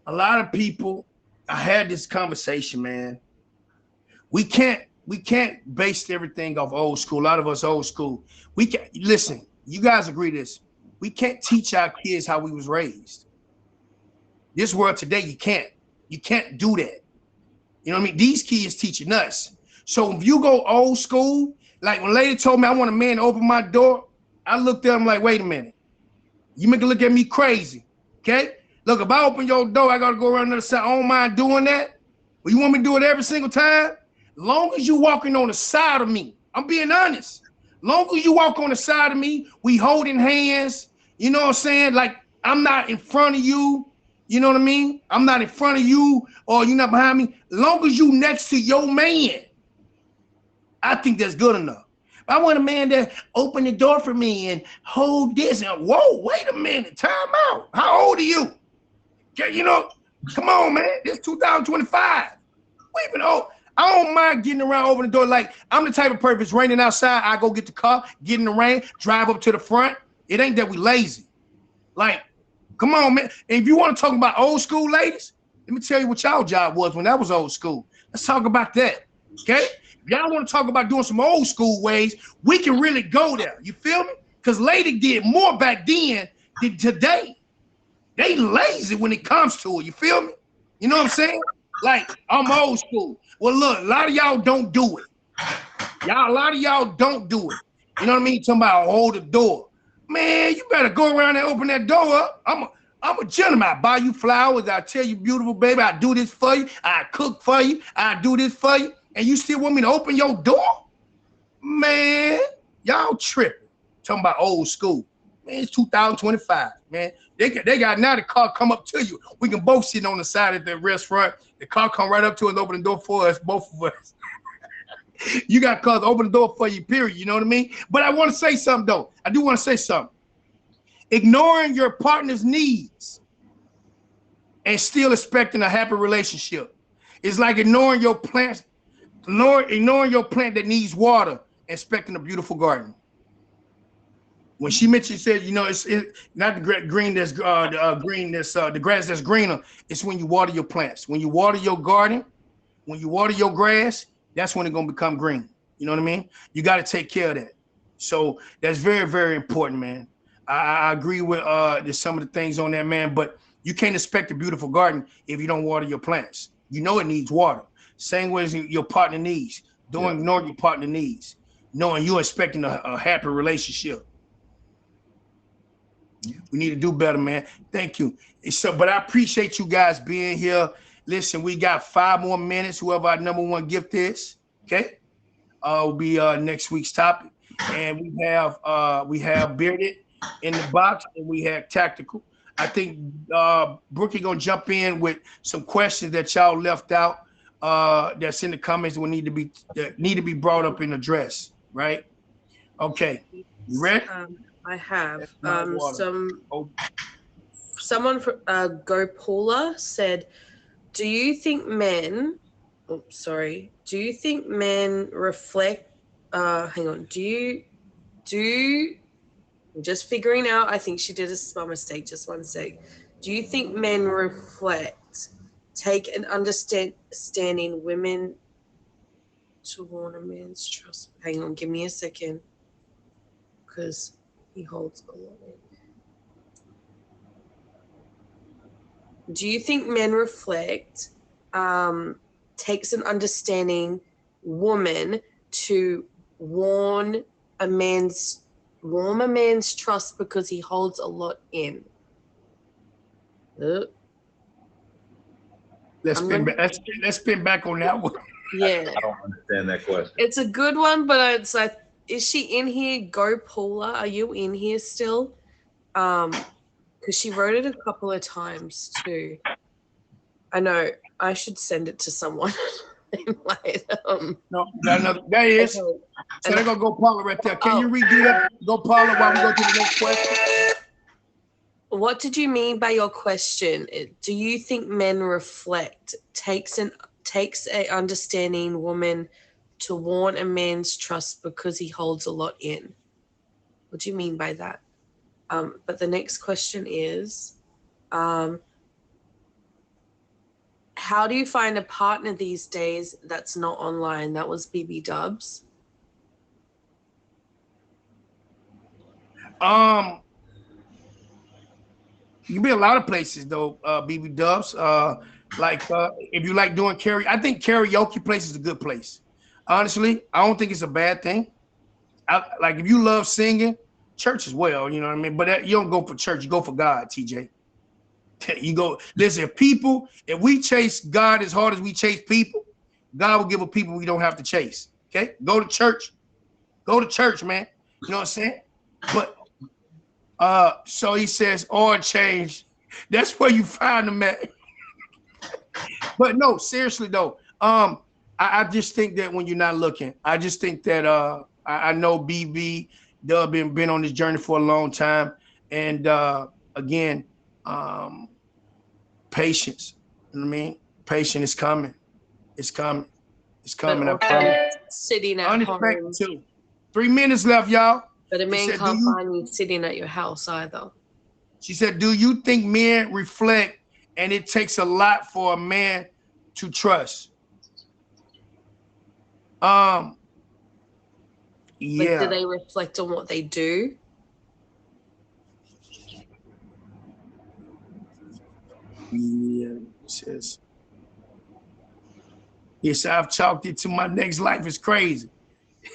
a lot of people, I had this conversation, man. We can't base everything off old school. A lot of us old school. We can't listen. You guys agree this? We can't teach our kids how we was raised. This world today, you can't do that. You know what I mean? These kids teaching us. So if you go old school, like when lady told me I want a man to open my door, I looked at him like, wait a minute. You make it look at me crazy, okay? Look, if I open your door, I gotta go around the other side. I don't mind doing that. But you want me to do it every single time? Long as you walking on the side of me, I'm being honest. Long as you walk on the side of me, we holding hands. You know what I'm saying? Like, I'm not in front of you. You know what I mean? I'm not in front of you, or you're not behind me. Long as you next to your man, I think that's good enough. I want a man that open the door for me and hold this. And whoa, wait a minute, time out. How old are you? You know, come on, man. This 2025. Wait a minute. Oh, I don't mind getting around over the door. Like, I'm the type of person, it's raining outside, I go get the car, get in the rain, drive up to the front. It ain't that we lazy. Like, come on, man. And if you want to talk about old school ladies, let me tell you what y'all job was when that was old school. Let's talk about that, okay? If y'all want to talk about doing some old school ways, we can really go there. You feel me? Because lady did more back then than today. They lazy when it comes to it. You feel me? You know what I'm saying? Like, I'm old school. Well, look, a lot of y'all don't do it. A lot of y'all don't do it. You know what I mean? Talking about hold the door. Man, you better go around and open that door up. I'm a gentleman. I buy you flowers. I tell you, beautiful baby, I do this for you. I cook for you. I do this for you. And you still want me to open your door? Man, y'all tripping. Talking about old school. Man, it's 2025, man. They got now the car come up to you. We can both sit on the side of the restaurant. The car come right up to us, open the door for us, both of us. You got cars open the door for you, period. You know what I mean? But I want to say something, though. I do want to say something. Ignoring your partner's needs and still expecting a happy relationship is like ignoring your plants. Ignoring your plant that needs water, expecting a beautiful garden. When she mentioned, said, you know, it's not the green that's green that's the grass that's greener. It's when you water your plants. When you water your garden, when you water your grass, that's when it's gonna become green. You know what I mean? You got to take care of that. So that's very, very important, man. I agree with there's some of the things on that, man. But you can't expect a beautiful garden if you don't water your plants. You know it needs water. Same way as your partner needs. Don't ignore your partner needs, knowing you're expecting a happy relationship. We need to do better, man. Thank you. So, but I appreciate you guys being here. Listen, we got 5 more minutes. Whoever our number 1 gift is, okay, will be next week's topic. And we have Bearded in the box, and we have Tactical. I think Brookie gonna jump in with some questions that y'all left out. That's in the comments that need to be brought up and addressed, right? Okay, you ready? I have someone from Go Paula said, do you think men reflect hang on, I'm just figuring out, I think she did a small mistake, just one sec. Do you think men reflect, take an understanding women to warn a man's trust? Hang on, give me a second, because he holds a lot. Do you think men reflect, takes an understanding woman to warn a man's trust because he holds a lot in? Let's spin back on that one. Yeah. I don't understand that question. It's a good one, but it's like, is she in here? Go Paula, are you in here still? Because she wrote it a couple of times too. I know I should send it to someone. No, there is. Okay. So they're gonna go Paula right there. Can you redo that? Go Paula while we go to the next question. What did you mean by your question? Do you think men reflect, takes a understanding woman to warn a man's trust because he holds a lot in. What do you mean by that? But the next question is, how do you find a partner these days that's not online? That was BB Dubs. You can be a lot of places though, BB Dubs. If you like doing karaoke, I think karaoke place is a good place. Honestly, I don't think it's a bad thing. Like if you love singing, church as well, you know what I mean? But you don't go for church, you go for God, TJ. You go, listen, if we chase God as hard as we chase people, God will give us people we don't have to chase. Okay? Go to church, man. You know what I'm saying? But so he says, or change. That's where you find them at. But no, seriously though, I just think that when you're not looking, I just think that I know BB Dub been on this journey for a long time, and again, patience. You know what I mean? Patience is coming. It's coming. It's coming. I promise. Sitting at home. Too. 3 minutes left, y'all. But a man can't find you sitting at your house either. She said, "Do you think men reflect, and it takes a lot for a man to trust?" Yeah. Like, do they reflect on what they do? Yeah, it says. Yes, I've chalked it to my next life. Is crazy.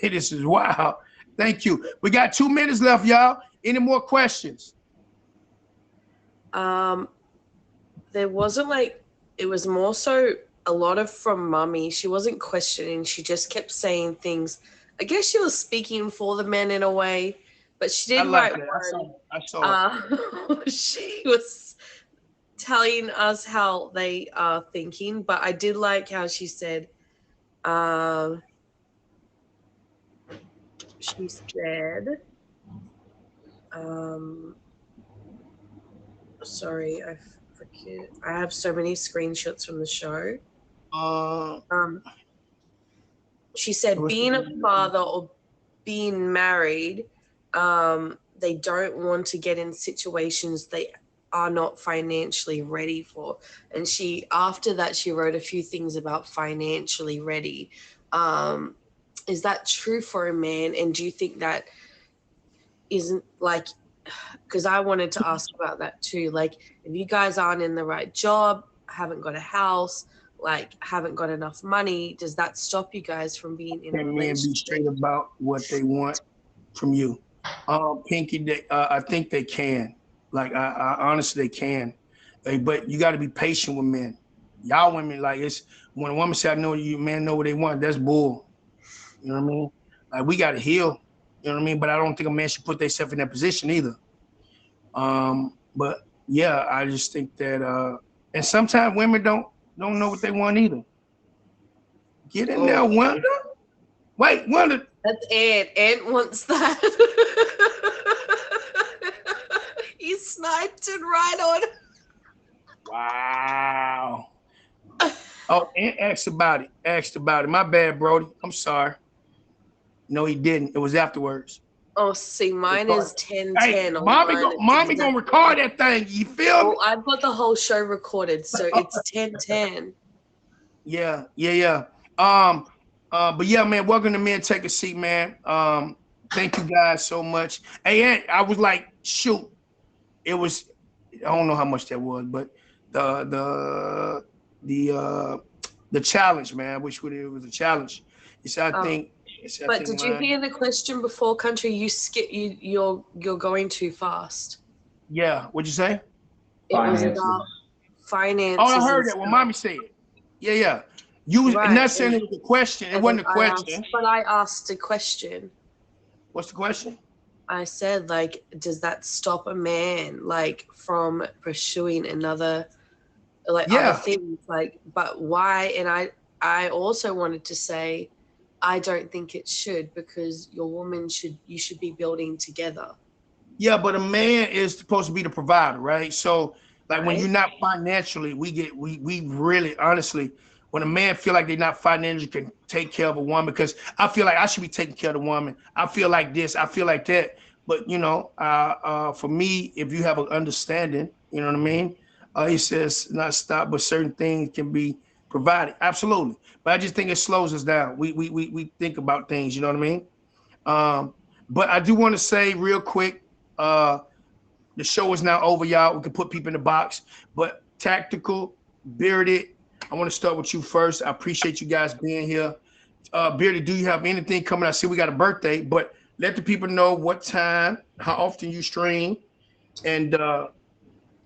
This is wild. Thank you. We got 2 minutes left, y'all. Any more questions? There wasn't like, it was more so a lot of from Mummy. She wasn't questioning. She just kept saying things. I guess she was speaking for the men in a way, but she did write one. I saw it. She was telling us how they are thinking, but I did like how she said, she said, sorry, I forget. I have so many screenshots from the show. She said, being a father or being married, they don't want to get in situations they are not financially ready for. And after that, she wrote a few things about financially ready. Is that true for a man? And do you think that isn't like, because I wanted to ask about that too. Like, if you guys aren't in the right job, haven't got a house, like haven't got enough money, does that stop you guys from being in a relationship? Men be straight about what they want from you. Pinky, I think they can. Like, I honestly, they can. But you got to be patient with men. Y'all women, like, it's when a woman say, "I know you," men know what they want. That's bull. You know what I mean? Like, we got to heal. You know what I mean? But I don't think a man should put themselves in that position either. But yeah, I just think that, and sometimes women don't know what they want either. Get in there, Wanda. Wait, Wanda. That's Ant. Ant wants that. He sniped it right on. Wow. Oh, Ant asked about it. My bad, Brody. I'm sorry. No, he didn't. It was afterwards. Oh, see, mine is 10:10. Hey, mommy gonna record that thing. You feel me? Oh, I've got the whole show recorded, so it's 10:10. Yeah. But yeah, man, welcome to Men Take a Seat, man. Thank you guys so much. Hey, Ant, I was like, shoot. It was, I don't know how much that was, but the challenge, man. I wish it was a challenge. It's, I think. But did you hear the question before, Country? You're going too fast. Yeah. What'd you say? It was about finances. Oh, I heard that. Well, mommy said it. Yeah. You was not saying it was a question. It wasn't a question. But I asked a question. What's the question? I said, like, does that stop a man, like, from pursuing other things? Like, but why? And I also wanted to say, I don't think it should, because you should be building together. Yeah, but a man is supposed to be the provider, right? So, like, when you're not financially, we really, honestly, when a man feel like they're not financially can take care of a woman, because I feel like I should be taking care of the woman. I feel like this, I feel like that. But you know, for me, if you have an understanding, you know what I mean? He says not stop, but certain things can be provided. Absolutely. But I just think it slows us down. We think about things, you know what I mean? But I do want to say real quick, the show is now over, y'all. We can put people in the box, but Tactical, Bearded, I want to start with you first. I appreciate you guys being here. Bearded, do you have anything coming? I see we got a birthday, but let the people know what time, how often you stream, and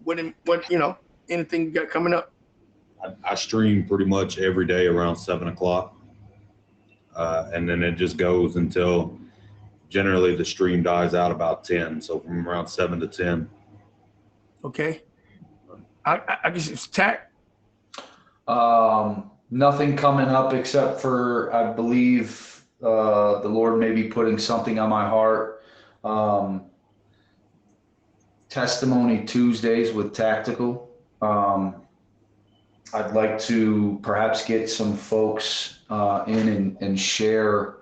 what you know, anything you got coming up. I stream pretty much every day around 7 o'clock. And then it just goes until generally the stream dies out about 10. So from around 7 to 10. Okay. I guess it's Tac. Nothing coming up except for, I believe, the Lord may be putting something on my heart. Testimony Tuesdays with Tactical. I'd like to perhaps get some folks in and share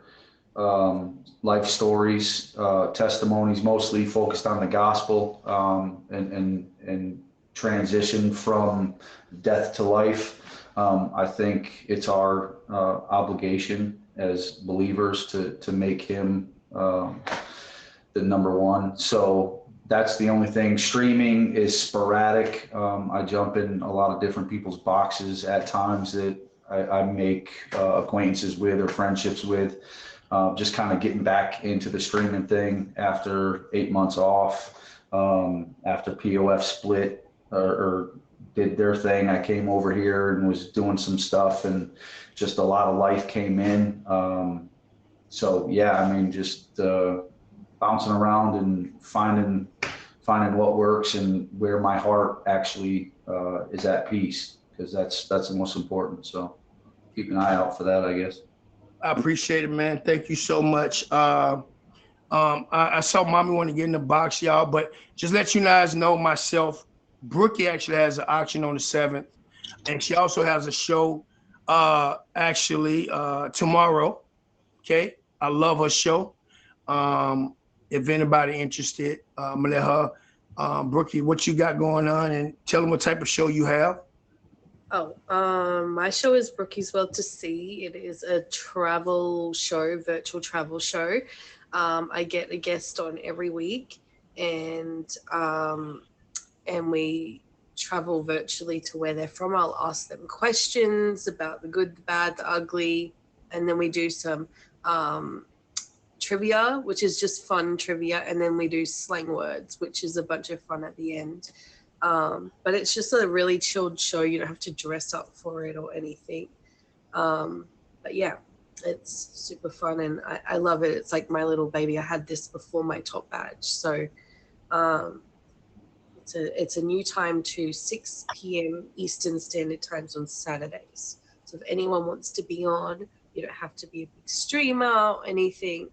life stories, testimonies, mostly focused on the gospel, and transition from death to life. I think it's our obligation as believers to make him the number one. So that's the only thing. Streaming is sporadic. I jump in a lot of different people's boxes at times that I make acquaintances with or friendships with. Just kind of getting back into the streaming thing after 8 months off. After POF split or did their thing, I came over here and was doing some stuff, and just a lot of life came in. So yeah, I mean, just bouncing around and finding what works and where my heart actually is at peace, because that's the most important. So keep an eye out for that, I guess. I appreciate it, man. Thank you so much. I saw Mommy want to get in the box, y'all, but just let you guys know myself, Brookie actually has an auction on the 7th, and she also has a show actually tomorrow. Okay, I love her show. If anybody interested, I'm gonna let her, Brookie, what you got going on, and tell them what type of show you have. Oh, my show is Brookie's World to See. It is a travel show, virtual travel show. I get a guest on every week, and we travel virtually to where they're from. I'll ask them questions about the good, the bad, the ugly, and then we do some trivia, which is just fun trivia, and then we do slang words, which is a bunch of fun at the end. But it's just a really chilled show. You don't have to dress up for it or anything. But yeah, it's super fun, and I love it. It's like my little baby. I had this before my top badge. So it's a new time to 6 p.m. Eastern Standard Times on Saturdays. So if anyone wants to be on, you don't have to be a big streamer or anything.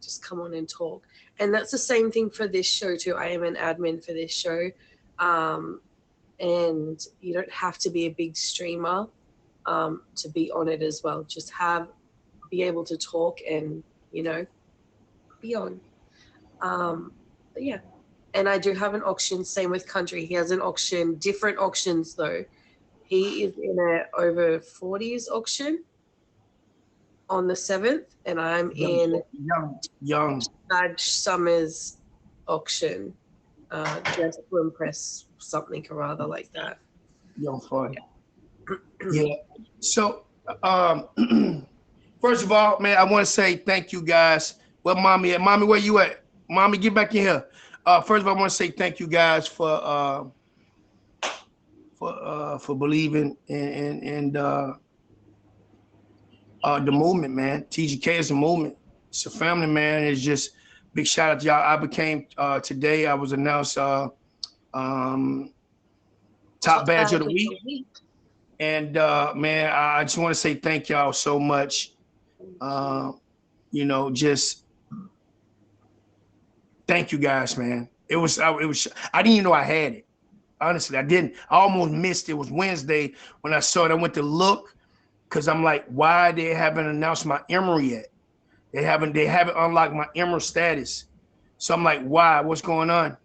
Just come on and talk. And that's the same thing for this show too. I am an admin for this show. And you don't have to be a big streamer to be on it as well. Just be able to talk and, you know, be on. But yeah. And I do have an auction, same with Country. He has an auction, different auctions though. He is in a over 40s auction on the 7th, and I'm in young Badge Summers auction, just to impress something or other like that. Young fun. Yeah. So first of all, man, I want to say thank you guys. Where Mommy at? Mommy, where you at? Mommy, get back in here. First of all, I want to say thank you guys for believing in the movement, man. TGK is a movement. It's a family, man. It's just big shout out to y'all. I became today. I was announced top badge of the week, and man, I just want to say thank y'all so much. You know, just. Thank you guys, man. It was. I didn't even know I had it. Honestly, I didn't. I almost missed it. It was Wednesday when I saw it. I went to look, because I'm like, why they haven't announced my Emerald yet? They haven't unlocked my Emerald status. So I'm like, why? What's going on?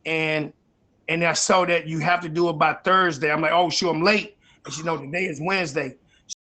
And I saw that you have to do it by Thursday. I'm like, oh, sure, I'm late. And she know today is Wednesday.